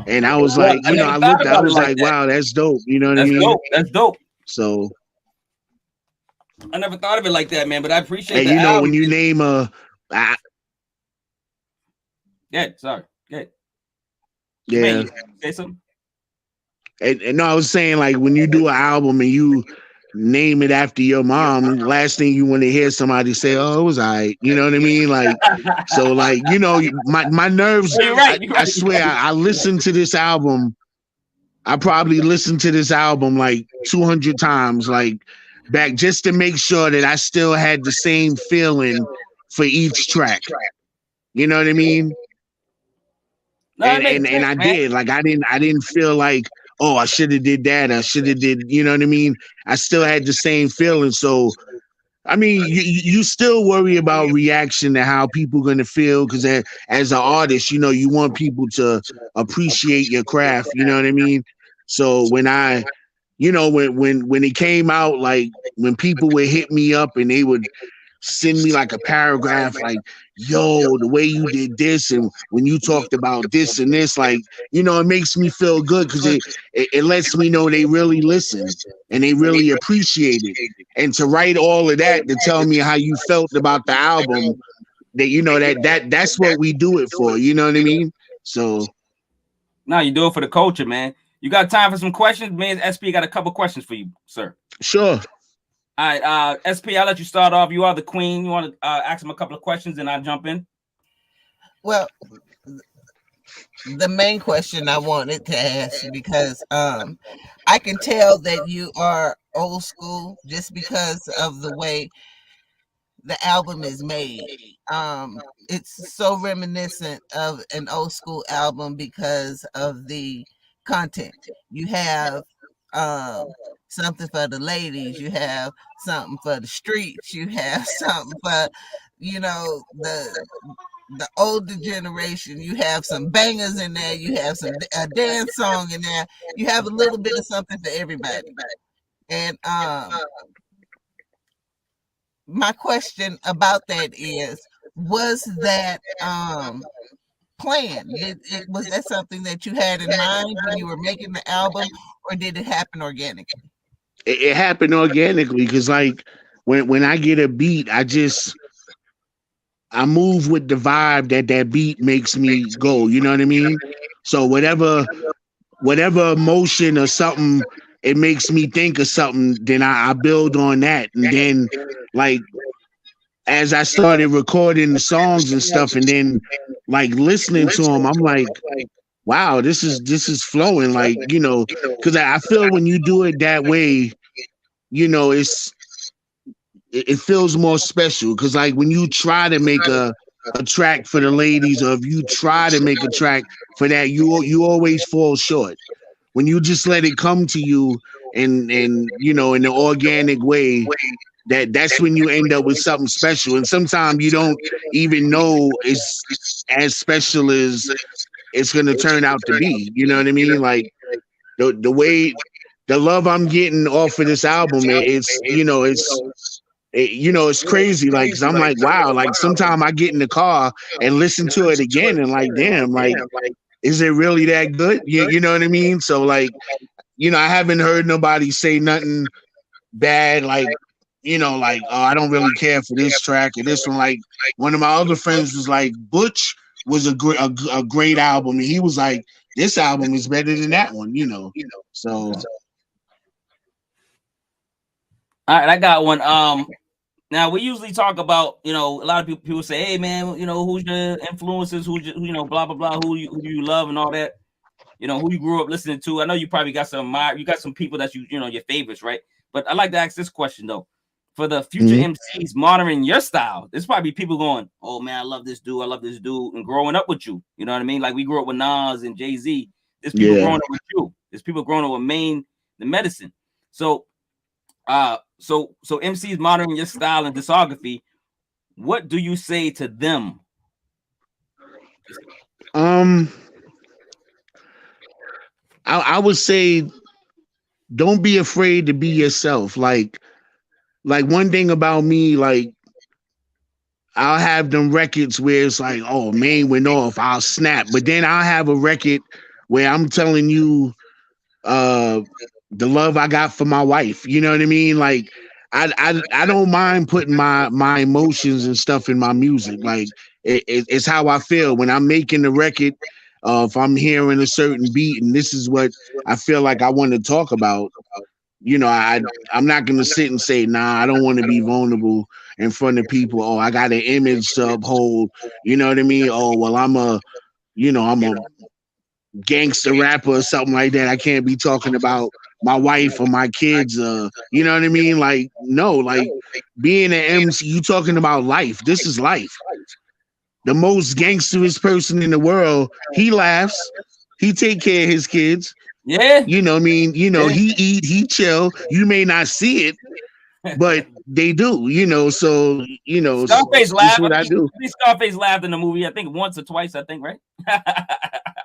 And I was like, you know, I was like, wow, that's dope. You know what I mean? That's dope. So I never thought of it like that, man. But I appreciate it. And you know, when you name sorry. Yeah. Yeah. Say something. And no, I was saying, like, when you do an album and you name it after your mom, last thing you want to hear somebody say, "Oh, it was all right." You know what I mean? Like, so, like, you know, my nerves. You're right. I swear, I listened to this album. I probably listened to this album like 200 times, like back, just to make sure that I still had the same feeling for each track. You know what I mean? No, and I did. Like, I didn't feel like, oh, I should have did that. I should have did, you know what I mean? I still had the same feeling. So, I mean, you still worry about reaction to how people going to feel because as an artist, you know, you want people to appreciate your craft. You know what I mean? So when I, you know, when it came out, like when people would hit me up and they would send me like a paragraph, like, yo, the way you did this and when you talked about this and this, like, you know, it makes me feel good because it lets me know they really listen and they really appreciate it. And to write all of that to tell me how you felt about the album, that you know that's what we do it for. You know what I mean? So now you do it for the culture, man. You got time for some questions? Man, SP got a couple questions for you, sir. Sure. All right, SP, I'll let you start off. You are the queen. You want to ask him a couple of questions and I'll jump in? Well, the main question I wanted to ask you, because I can tell that you are old school just because of the way the album is made. It's so reminiscent of an old school album because of the content. You have something for the ladies, you have something for the streets, you have something for, you know, the older generation. You have some bangers in there, you have a dance song in there, you have a little bit of something for everybody. And my question about that is, was that planned? Was that something that you had in mind when you were making the album, or did it happen organically? It happened organically because, like, when I get a beat, I move with the vibe that beat makes me go. You know what I mean? So whatever emotion or something it makes me think of something, then I build on that, and then like as I started recording the songs and stuff, and then like listening to them, I'm like, wow, this is flowing, like, you know, because I feel when you do it that way, you know, it feels more special. Because like when you try to make a track for the ladies, or if you try to make a track for that, you always fall short. When you just let it come to you and you know, in an organic way, that's when you end up with something special. And sometimes you don't even know it's as special as it's gonna turn out to be. You know what I mean? Like the way the love I'm getting off of this album, it's you know, it's crazy. Like, cause I'm like, wow, like sometimes I get in the car and listen to it again and like, damn, like, is it really that good? You know what I mean? So like, you know, I haven't heard nobody say nothing bad, like, you know, like, oh, I don't really care for this track or this one. Like, one of my other friends was like, Butch was a great album, and he was like, this album is better than that one, you know. So, all right, I got one. Now we usually talk about, you know, a lot of people say, hey man, you know, who's your influences, who you know, blah blah blah, who you love and all that, you know, who you grew up listening to. I know you probably got some people that you know, your favorites, right? But I like to ask this question though. For the future MCs monitoring your style, there's probably people going, oh man, I love this dude, and growing up with you. You know what I mean? Like we grew up with Nas and Jay-Z. There's people growing up with you. There's people growing up with Maine the Medicine. So so MCs monitoring your style and discography, what do you say to them? I would say don't be afraid to be yourself. Like one thing about me, like I'll have them records where it's like, oh, Maine went off, I'll snap. But then I'll have a record where I'm telling you the love I got for my wife. You know what I mean? Like I don't mind putting my emotions and stuff in my music. Like it's how I feel when I'm making the record. If I'm hearing a certain beat and this is what I feel like I want to talk about, you know, I'm not gonna sit and say, nah, I don't want to be vulnerable in front of people. Oh, I got an image to uphold. You know what I mean? Oh, well, I'm a gangster rapper or something like that. I can't be talking about my wife or my kids. You know what I mean? Like, no, like being an MC, you talking about life. This is life. The most gangsterous person in the world, he laughs, he take care of his kids, Yeah. You know what I mean? You know, he eat, he chill. You may not see it, but they do, you know. So, you know, Scarface this laughed. what I do. I think Scarface laughed in the movie. I think once or twice. I think, right?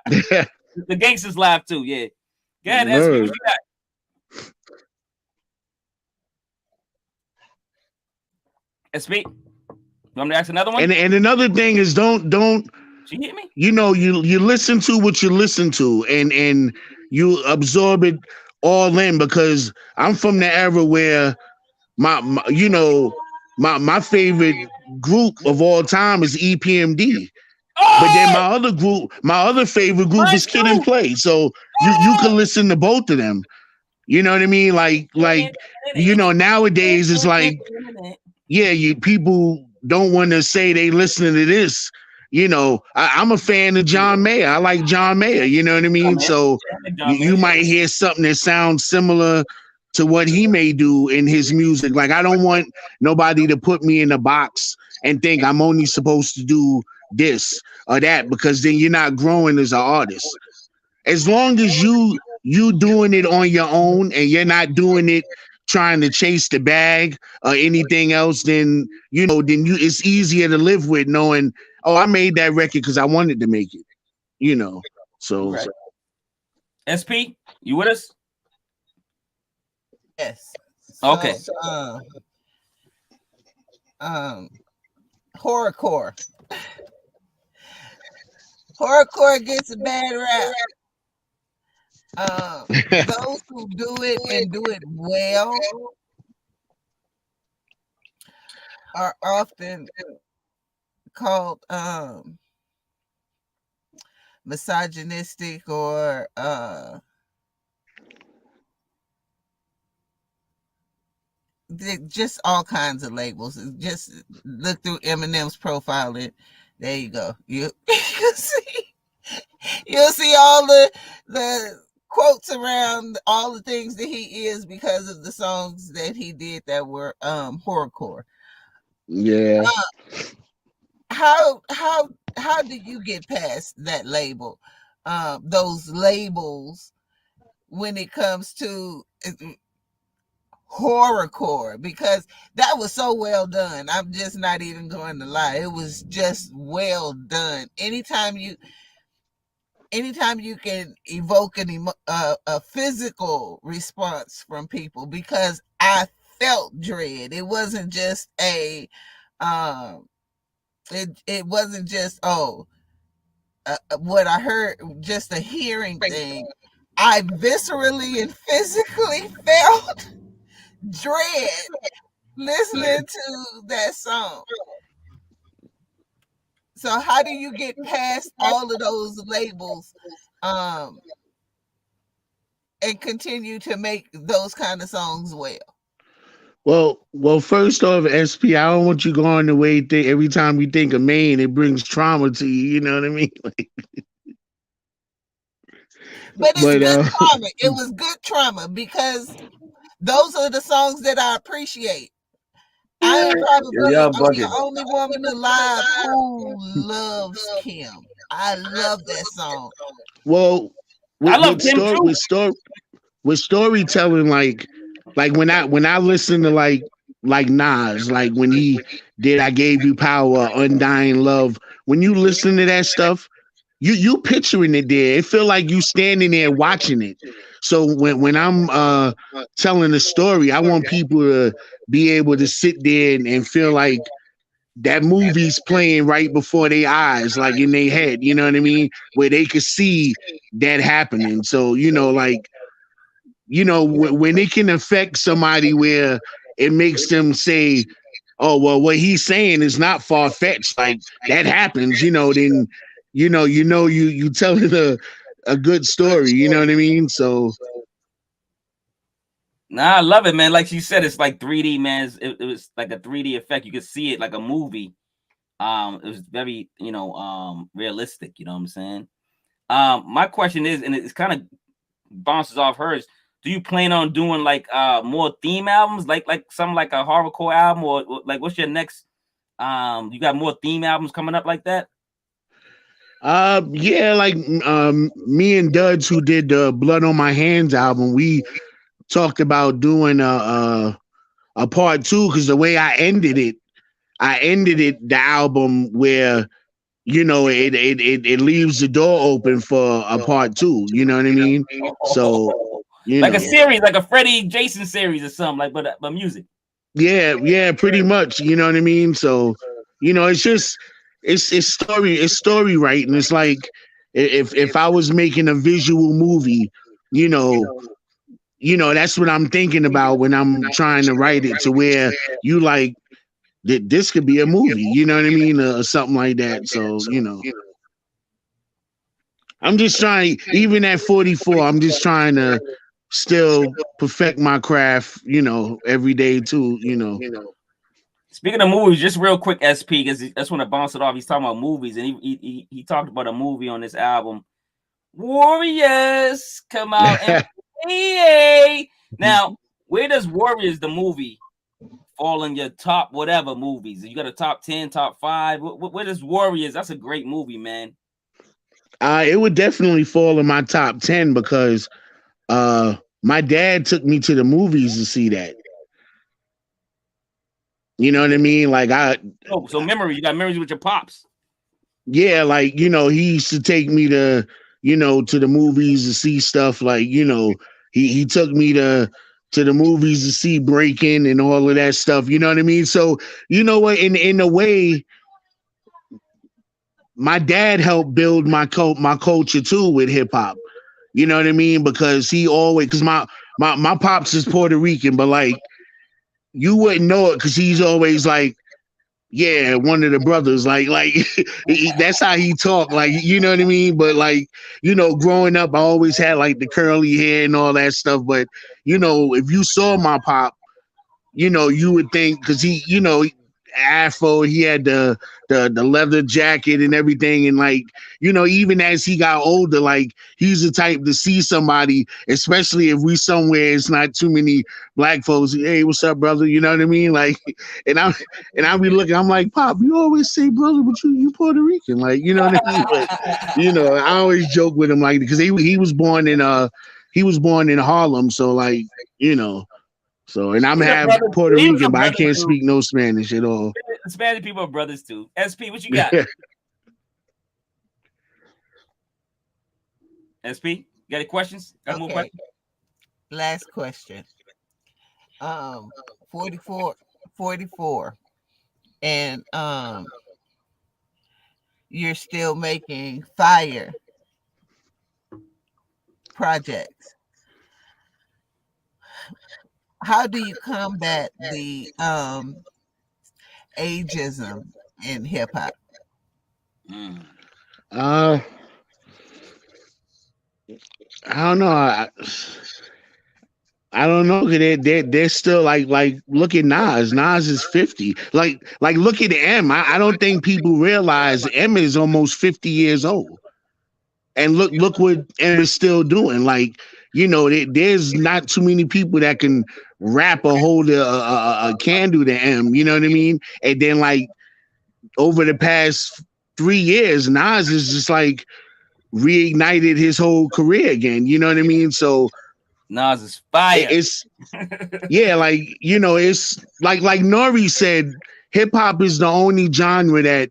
The gangsters laughed too. Yeah. Go ahead, SB. What you got? SB, you want me to ask another one? And another thing is don't She hit me. you know, you listen to what you listen to, and you absorb it all in, because I'm from the era where my you know, my favorite group of all time is EPMD. But then my other favorite group is Kid and Play. So you can listen to both of them. You know what I mean? Like you know, nowadays it's like, yeah, people don't want to say they listening to this. You know, I'm a fan of John Mayer. I like John Mayer. You know what I mean? So you might hear something that sounds similar to what he may do in his music. Like, I don't want nobody to put me in a box and think I'm only supposed to do this or that, because then you're not growing as an artist. As long as you doing it on your own and you're not doing it trying to chase the bag or anything else, then you know, it's easier to live with, knowing, oh, I made that record because I wanted to make it, you know. So right. SP, you with us? Yes. So, okay. Horrorcore. Horrorcore gets a bad rap. Those who do it and do it well are often called misogynistic or just all kinds of labels. Just look through Eminem's profile and there you go. You'll see all the quotes around all the things that he is because of the songs that he did that were horrorcore. Yeah. How did you get past that label? Those labels when it comes to horrorcore, because that was so well done. I'm just not even going to lie. It was just well done. Anytime you can evoke a physical response from people, because I felt dread. It wasn't just it wasn't just what I heard, just a hearing thing. I viscerally and physically felt dread listening to that song. So how do you get past all of those labels and continue to make those kind of songs well? Well, first off, SP, I don't want you going the way you think. Every time you think of Maine, it brings trauma to you. You know what I mean? But it's good trauma. It was good trauma because those are the songs that I appreciate. I am probably the only woman alive who loves Kim. I love that song. Well, with storytelling, like when I listen to like Nas, like when he did "I Gave You Power," "Undying Love." When you listen to that stuff, you picturing it there. It feel like you standing there watching it. So when I'm telling a story, I want people to be able to sit there and feel like that movie's playing right before their eyes, like in their head. You know what I mean? Where they could see that happening. So you know, like, you know, when it can affect somebody where it makes them say, oh, well, what he's saying is not far-fetched, like that happens, you know, then you telling a good story, you know what I mean? So nah, I love it, man. Like she said, it's like 3D, man. It was like a 3D effect. You could see it like a movie. It was very, realistic, you know what I'm saying? My question is, and it's kind of bounces off hers. Do you plan on doing like more theme albums, like something like a horrorcore album, or like what's your next? You got more theme albums coming up like that? Yeah, like me and Duds, who did the Blood on My Hands album, we talked about doing a part two, because the way I ended it the album where, you know, it leaves the door open for a part two. You know what I mean? So, you like know, a series, like a Freddie Jason series or something, like but music. yeah, pretty much. You know what I mean? So, you know, it's just it's story writing. It's like if I was making a visual movie, you know, that's what I'm thinking about when I'm trying to write it, to where you like that this could be a movie, you know what I mean, or something like that. So, you know, I'm just trying, even at 44, I'm just trying to still perfect my craft, you know, every day too, you know. Speaking of movies, just real quick, SP, because I just want to bounce it off. He's talking about movies, and he talked about a movie on this album. Warriors come out and now, where does Warriors the movie fall in your top whatever movies? You got a top 10, top 5? Where does Warriors? That's a great movie, man. It would definitely fall in my top 10 because my dad took me to the movies to see that. You know what I mean? Like so memory, you got memories with your pops. Yeah, like, you know, he used to take me to, you know, to the movies to see stuff. Like, you know, he took me to the movies to see Breaking and all of that stuff. You know what I mean? So, you know what, in a way, my dad helped build my culture too with hip hop. You know what I mean? Because he always, because my pops is Puerto Rican, but like you wouldn't know it because he's always like, yeah, one of the brothers, like that's how he talked, like, you know what I mean? But like, you know, growing up, I always had like the curly hair and all that stuff. But you know, if you saw my pop, you know, you would think, because he, you know, Afro, he had the leather jacket and everything, and like, you know, even as he got older, like he's the type to see somebody, especially if we somewhere it's not too many black folks, hey, what's up, brother, you know what I mean? Like, and I'll be looking, I'm like, Pop, you always say brother, but you Puerto Rican, like, you know what I mean? But you know, I always joke with him, like, because he was born in Harlem, so like, you know. So, and I'm half Puerto Rican, but I can't speak no Spanish at all. Spanish people are brothers too. SP, what you got? SP, you got any questions? Got more questions? Last question. 44, and you're still making fire projects. How do you combat the ageism in hip hop? I don't know. I don't know. They're still like look at Nas. Nas is 50. Like look at M. I don't think people realize M is almost 50 years old. And look what M is still doing. Like, you know, there's not too many people that can rap or hold a candle to M. You know what I mean? And then like over the past 3 years, Nas is just like reignited his whole career again. You know what I mean? So Nas is fire. It's yeah, like, you know, it's like Nori said, hip hop is the only genre that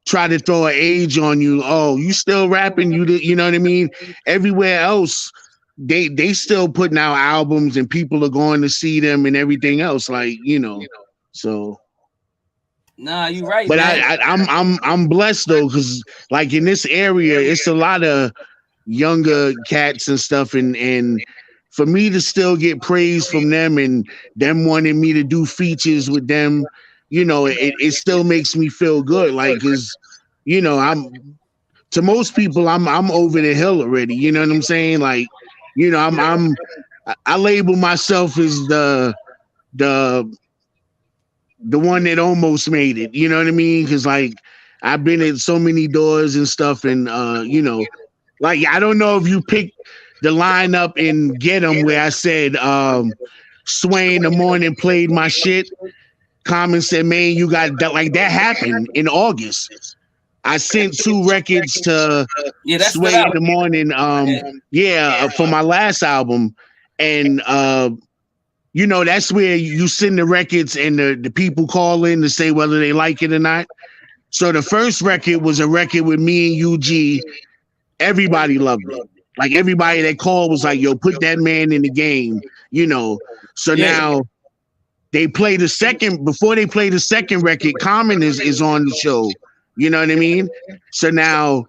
try to throw an age on you. Oh, you still rapping? You know what I mean? Everywhere else, they still putting out albums and people are going to see them and everything else. Like, you know, so. Nah, you right. But man. I'm blessed though, because like in this area, it's a lot of younger cats and stuff, and for me to still get praise from them and them wanting me to do features with them, you know, it still makes me feel good. Like, cause you know, to most people, I'm over the hill already. You know what I'm saying? Like, you know, I label myself as the one that almost made it. You know what I mean? Cause like I've been at so many doors and stuff, and you know, like I don't know if you picked the lineup in Get 'Em where I said Sway in the morning played my shit. Common said, man, you got that. Like that happened in August. I sent 2 records to Sway in the Morning. For my last album, and you know, that's where you send the records and the people call in to say whether they like it or not. So the first record was a record with me and UG. Everybody loved it. Like everybody that called was like, yo, put that man in the game, you know. So now they play the second, before they play the second record, Common is on the show. You know what I mean? So now,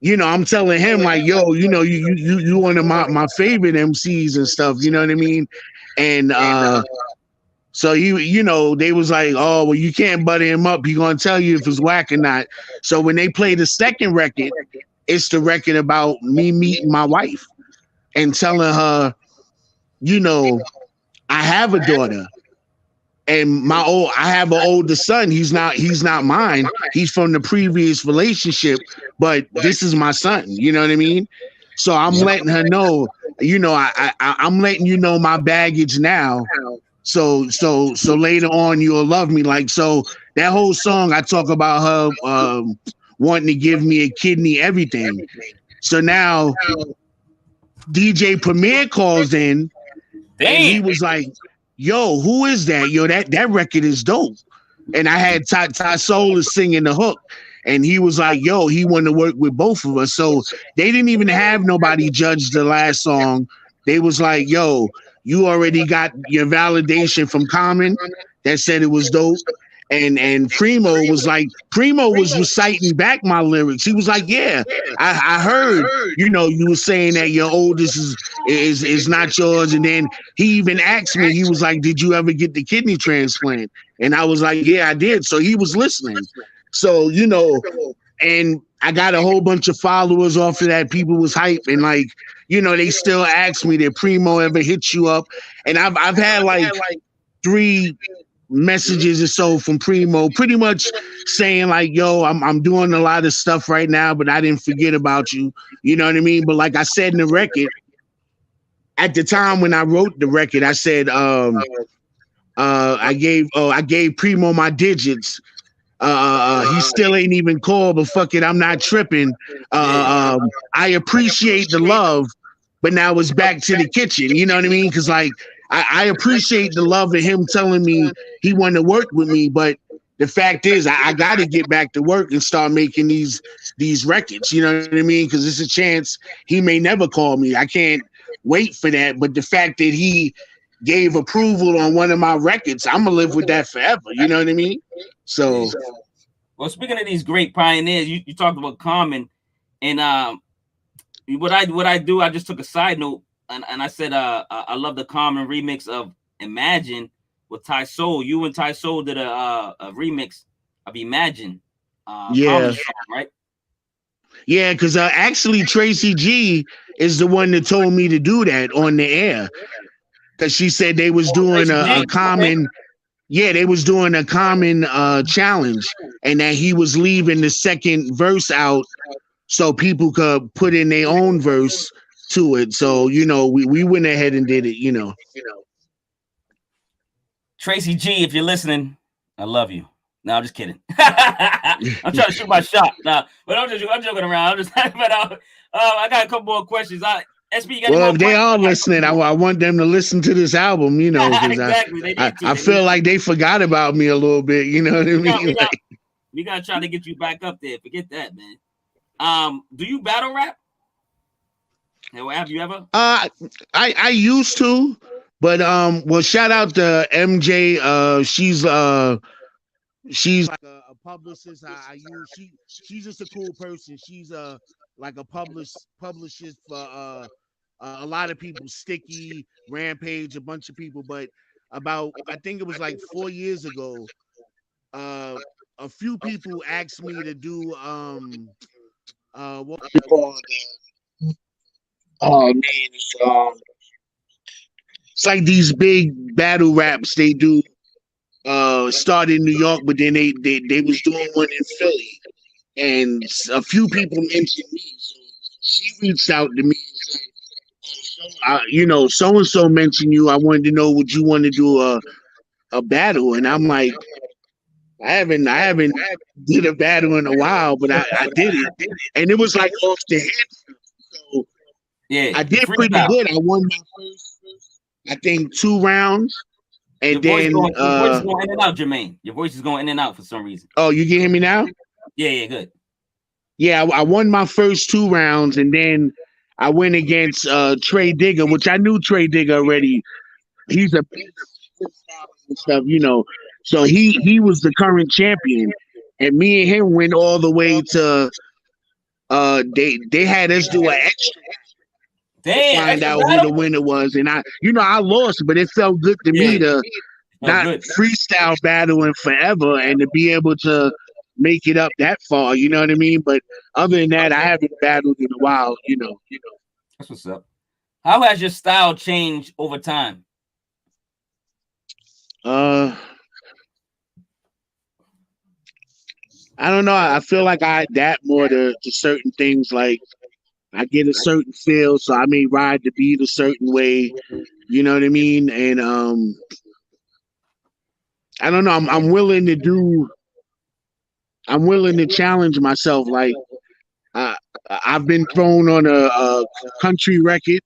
you know, I'm telling him like, yo, you know, you one of my favorite MCs and stuff, you know what I mean? And so you know, they was like, oh, well, you can't butter him up. He gonna tell you if it's whack or not. So when they play the second record, it's the record about me meeting my wife and telling her, you know, I have a daughter. And I have an older son. He's not mine. He's from the previous relationship, but this is my son. You know what I mean? So I'm letting her know, you know, I'm letting you know my baggage now. So later on you'll love me. Like, so that whole song, I talk about her wanting to give me a kidney, everything. So now DJ Premier calls in and he was like, yo, who is that? Yo, that record is dope. And I had Tysoul is singing the hook. And he was like, yo, he wanted to work with both of us. So they didn't even have nobody judge the last song. They was like, yo, you already got your validation from Common that said it was dope. And Primo was reciting back my lyrics. He was like, yeah, I heard, you know, you were saying that your oldest is not yours. And then he even asked me, he was like, did you ever get the kidney transplant? And I was like, yeah, I did. So he was listening. So, you know, and I got a whole bunch of followers off of that. People was hype. And like, you know, they still ask me, did Primo ever hit you up? And I've had like 3 messages or so from Primo, pretty much saying like, yo, I'm doing a lot of stuff right now, but I didn't forget about you. You know what I mean? But like I said in the record, at the time when I wrote the record, I said I gave Primo my digits. He still ain't even called, but fuck it, I'm not tripping. I appreciate the love, but now it's back to the kitchen. You know what I mean? Because like I appreciate the love of him telling me he wanted to work with me, but the fact is I got to get back to work and start making these records. You know what I mean? Because it's a chance he may never call me. I can't wait for that. But the fact that he gave approval on one of my records, I'm gonna live with that forever. You know what I mean? So, well, speaking of these great pioneers, you talked about Common, and what I do, I just took a side note. And I said, I love the Common remix of Imagine with Tysoul. You and Tysoul did a remix of Imagine. Yeah. Song, right? Yeah, because actually Tracy G is the one that told me to do that on the air. Because she said they was doing a Common, they was doing a Common challenge, and that he was leaving the second verse out so people could put in their own verse to it. So, you know, we went ahead and did it, you know. Tracy G, if you're listening, I love you. No, I'm just kidding. I'm trying to shoot my shot. Nah, but I'm joking around. I'm just but I got a couple more questions. SB, you got well, if they are listening, I want them to listen to this album, you know, because exactly. I feel like they forgot about me a little bit, you know what I mean? We gotta try to get you back up there. Forget that, man. Do you battle rap? Have you ever? I used to, but well, shout out to MJ. She's like a publicist. I use she's just a cool person. She's like a publicist for a lot of people, Sticky, Rampage, a bunch of people. But about, I think it was like 4 years ago, a few people asked me to do what we call it's like these big battle raps they do. Started in New York, but then they was doing one in Philly, and a few people mentioned me. So she reached out to me and said, you know, so and so mentioned you. I wanted to know, would you want to do a battle? And I'm like, I haven't did a battle in a while, but I did it, and it was like off the head. So Yeah, I did pretty good. I won my first, I think, 2 rounds, and your voice then going in and out, Jermaine. Your voice is going in and out for some reason. Oh, you can hear me now? Yeah, good. Yeah, I won my first 2 rounds, and then I went against Trey Digger, which I knew Trey Digger already. He's a and stuff, you know. So he was the current champion, and me and him went all the way to they had us do an extra to find out who the winner was, and I lost, but it felt good to me to not freestyle battling forever and to be able to make it up that far, you know what I mean? But other than that, I haven't battled in a while, you know. That's what's up. How has your style changed over time? I don't know. I feel like I adapt more to certain things. Like I get a certain feel, so I may ride the beat a certain way. You know what I mean? And I don't know. I'm willing to challenge myself. Like I've been thrown on a country record.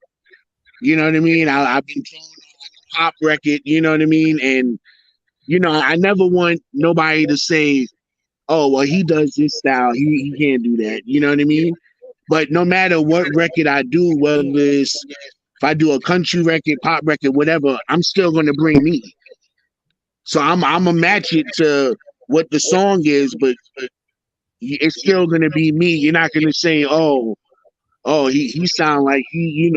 You know what I mean? I've been thrown on a pop record. You know what I mean? And I never want nobody to say, oh, well, he does this style. He can't do that. You know what I mean? But no matter what record I do, whether it's if I do a country record, pop record, whatever, I'm still gonna bring me. So I'm gonna match it to what the song is, but it's still gonna be me. You're not gonna say, oh, he sound like he,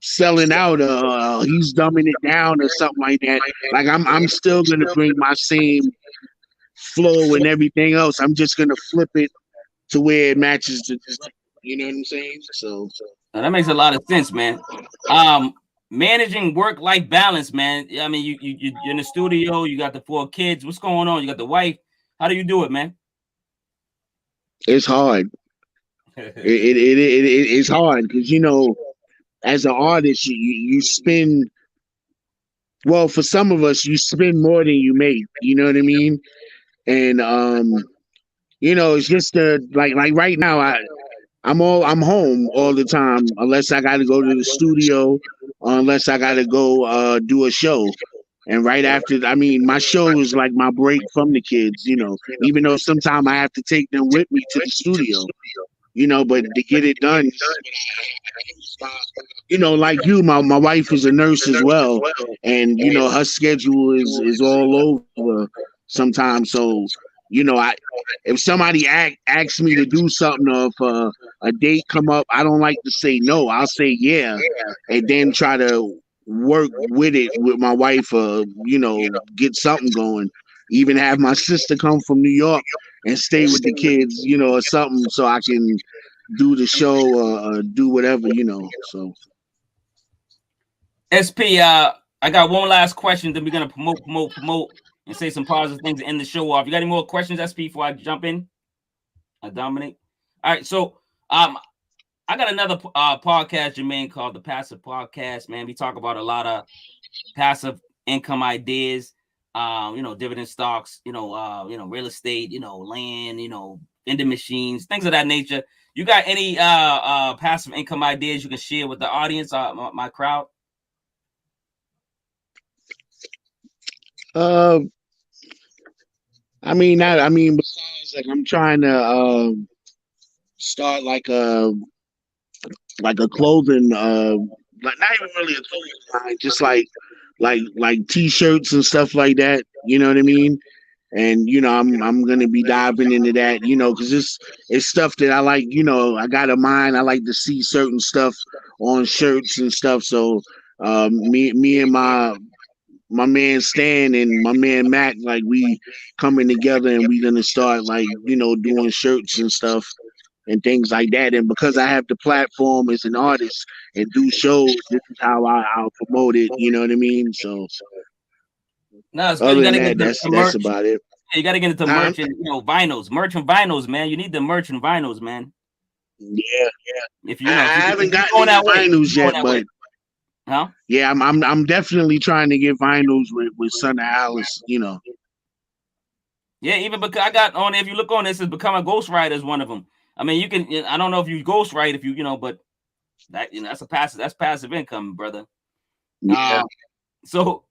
selling out, he's dumbing it down or something like that. Like I'm still gonna bring my same flow and everything else. I'm just gonna flip it to where it matches the, you know what I'm saying? So now, that makes a lot of sense, man. Managing work-life balance, man. I mean, you're in the studio, you got the 4 kids. What's going on? You got the wife. How do you do it, man? It's hard. It's hard because as an artist, you spend, well, for some of us, you spend more than you make. You know what I mean? And it's just like right now, I'm home all the time unless I got to go to the studio or unless I got to go do a show. And right after, my show is like my break from the kids. Even though sometimes I have to take them with me to the studio. But to get it done, like you, my wife is a nurse as well, and her schedule is all over sometimes. So if somebody asks me to do something, or if a date come up, I don't like to say no. I'll say yeah, and then try to work with it with my wife, get something going. Even have my sister come from New York and stay with the kids, or something, so I can do the show or do whatever, So SP, I got one last question. Then we're gonna promote, and say some positive things to end the show off. You got any more questions, SP, before I jump in? Dominic. All right, so I got another podcast, Jermaine, called the Passive Podcast. Man, we talk about a lot of passive income ideas. Dividend stocks, real estate, land, vending machines, things of that nature. You got any passive income ideas you can share with the audience, my crowd? Besides, like, I'm trying to start like a clothing, like not even really a clothing line, just like t-shirts and stuff like that. You know what I mean? And I'm gonna be diving into that, because it's stuff that I like. I got a mind. I like to see certain stuff on shirts and stuff. So me and my man Stan and my man Mac, like, we coming together and we gonna start, like, doing shirts and stuff and things like that. And because I have the platform as an artist and do shows, this is how I'll promote it. You know what I mean? So no, it's other than that, that's about it. Yeah, you got to get into merch and vinyls, merch and vinyls, man. You need the merch and vinyls, man. Yeah. If I haven't gotten any vinyls yet, but Huh? Yeah, I'm definitely trying to get vinyls with Son of Alice, you know. Yeah, even because I got on, if you look on this, it's Become a Ghostwriter is one of them. I mean, you can, I don't know if you ghostwrite, if you know, but that, that's passive income, brother. Yeah. So,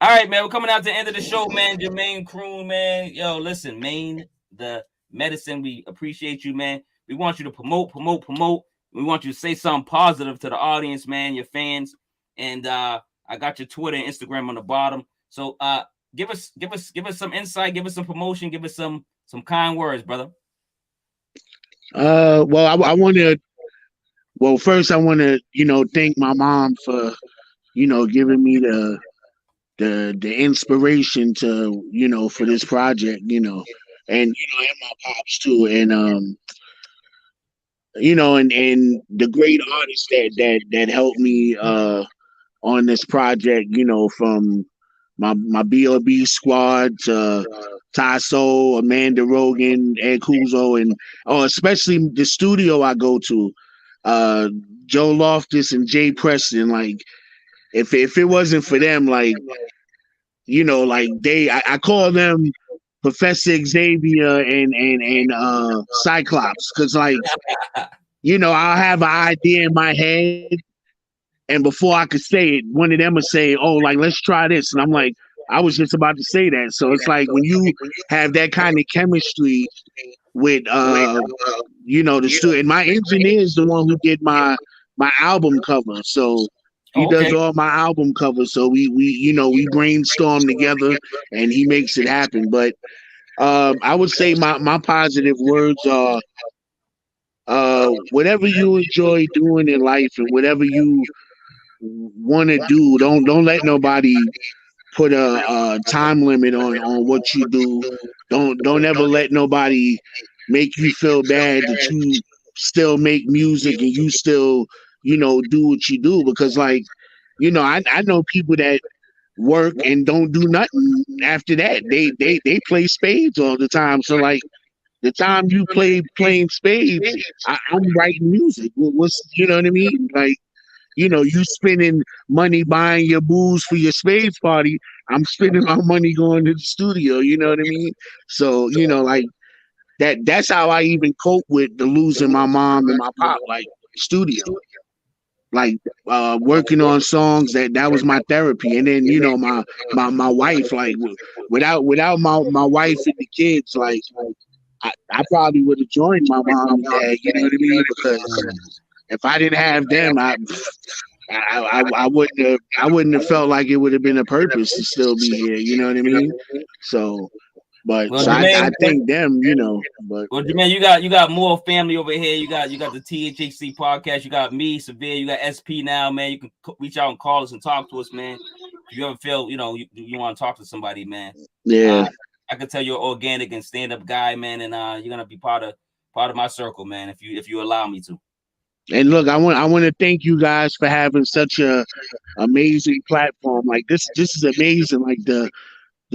all right, man, we're coming out to the end of the show, man. Jermaine Croon, man. Yo, listen, Maine the Medicine, we appreciate you, man. We want you to promote. We want you to say something positive to the audience, man, your fans. And I got your Twitter and Instagram on the bottom. So give us some insight, give us some promotion, give us some kind words, brother. Well, I want to. Well, first I want to, thank my mom for, giving me the inspiration to, for this project, and and my pops too, and and the great artists that helped me on this project, from my B.O.B. squad to Tysoul, Amanda Rogan, Ed Cuozzo, and especially the studio I go to, Joe Loftus and Jay Preston. Like, if it wasn't for them, like, like I call them Professor Xavier and Cyclops, because like, I'll have an idea in my head, and before I could say it, one of them would say, "Oh, like, let's try this," and I'm like, I was just about to say that. So it's like when you have that kind of chemistry with the student. My engineer is the one who did my album cover, so he does all my album covers. So we brainstorm together and he makes it happen. But I would say my positive words are whatever you enjoy doing in life and whatever you want to do, don't let nobody put a time limit on what you do. Don't ever let nobody make you feel bad that you still make music and you still do what you do, because like I know people that work and don't do nothing after that. They play spades all the time. So like the time you playing spades, I'm writing music. What's what I mean? Like, you spending money buying your booze for your spades party. I'm spending my money going to the studio. You know what I mean? So, like that's how I even cope with the losing my mom and my pop, like studio, like working on songs. That was my therapy. And then, my wife, like without my wife and the kids, like I probably would have joined my mom and dad, you know what I mean? Because if I didn't have them, I wouldn't have felt like it would have been a purpose to still be here. You know what I mean? So, but Well, so Jermaine, I thank them. But well, Jermaine, you got more family over here. You got the THHC podcast. You got me, Severe. You got SP now, man. You can reach out and call us and talk to us, man. If you ever feel you want to talk to somebody, man. yeah. I can tell you're organic and stand up guy, man, and you're gonna be part of my circle, man. If you allow me to. And look, I want to thank you guys for having such a amazing platform. Like this is amazing. Like the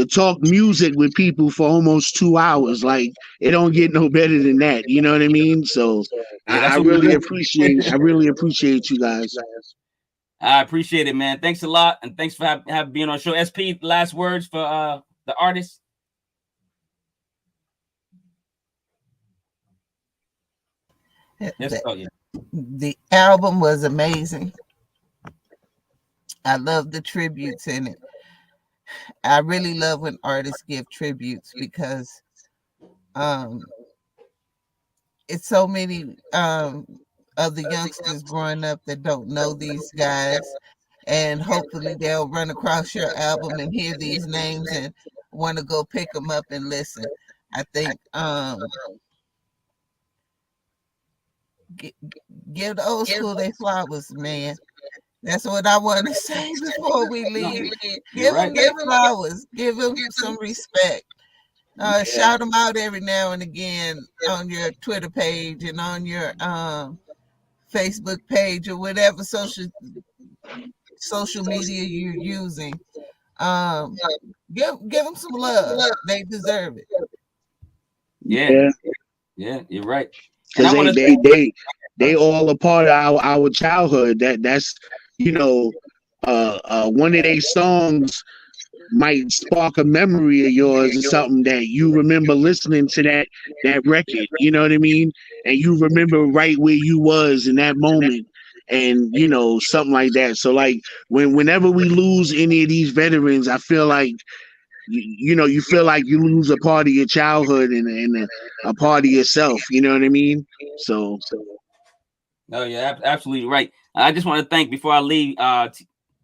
talk music with people for almost 2 hours. Like it don't get no better than that. You know what I mean? So Yeah, I really appreciate you guys. I appreciate it, man. Thanks a lot, and thanks for having being on the show. SP, last words for the artist. The album was amazing. I love the tributes in it. I really love when artists give tributes because it's so many of the youngsters growing up that don't know these guys, and hopefully they'll run across your album and hear these names and want to go pick them up and listen. I think give the old school their flowers, man. That's what I want to say before we leave. Give them their flowers. Give them some respect. Shout them out every now and again on your Twitter page and on your Facebook page or whatever social media you're using. Give them some love. They deserve it. Yeah, you're right. Because they all a part of our childhood. That's one of their songs might spark a memory of yours or something that you remember listening to that record, you know what I mean? And you remember right where you was in that moment, and something like that. So like whenever we lose any of these veterans, I feel like you feel like you lose a part of your childhood and a part of yourself, you know what I mean? So no, yeah, absolutely right. I just want to thank, before I leave, I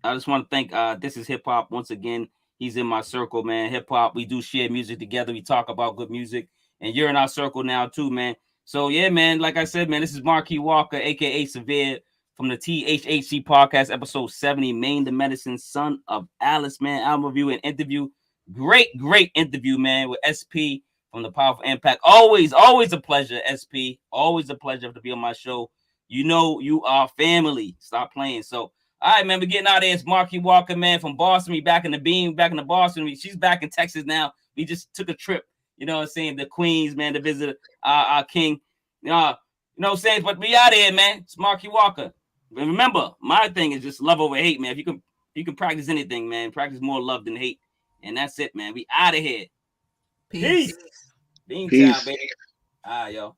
just want to thank This Is Hip Hop once again. He's in my circle, man. Hip hop, we do share music together. We talk about good music, and you're in our circle now too, man. So yeah, man. Like I said, man, this is Marquis Walker, aka Severe, from the THHC podcast, episode 70, Maine the Medicine, son of Alice, man. Album review and interview. Great interview, man, with SP from the Powaful IMPAK. Always a pleasure, SP. Always a pleasure to be on my show. You know you are family. Stop playing. So, all right, man, we're getting out of here. It's Marquis Walker, man, from Boston. We back in the beam, back in the Boston. She's back in Texas now. We just took a trip, you know what I'm saying, the Queens, man, to visit our king. You know what I'm saying? But we out of here, man. It's Marquis Walker. And remember, my thing is just love over hate, man. If you can practice anything, man, practice more love than hate. And that's it, man. We out of here. Peace. Bean time, baby. All right, yo.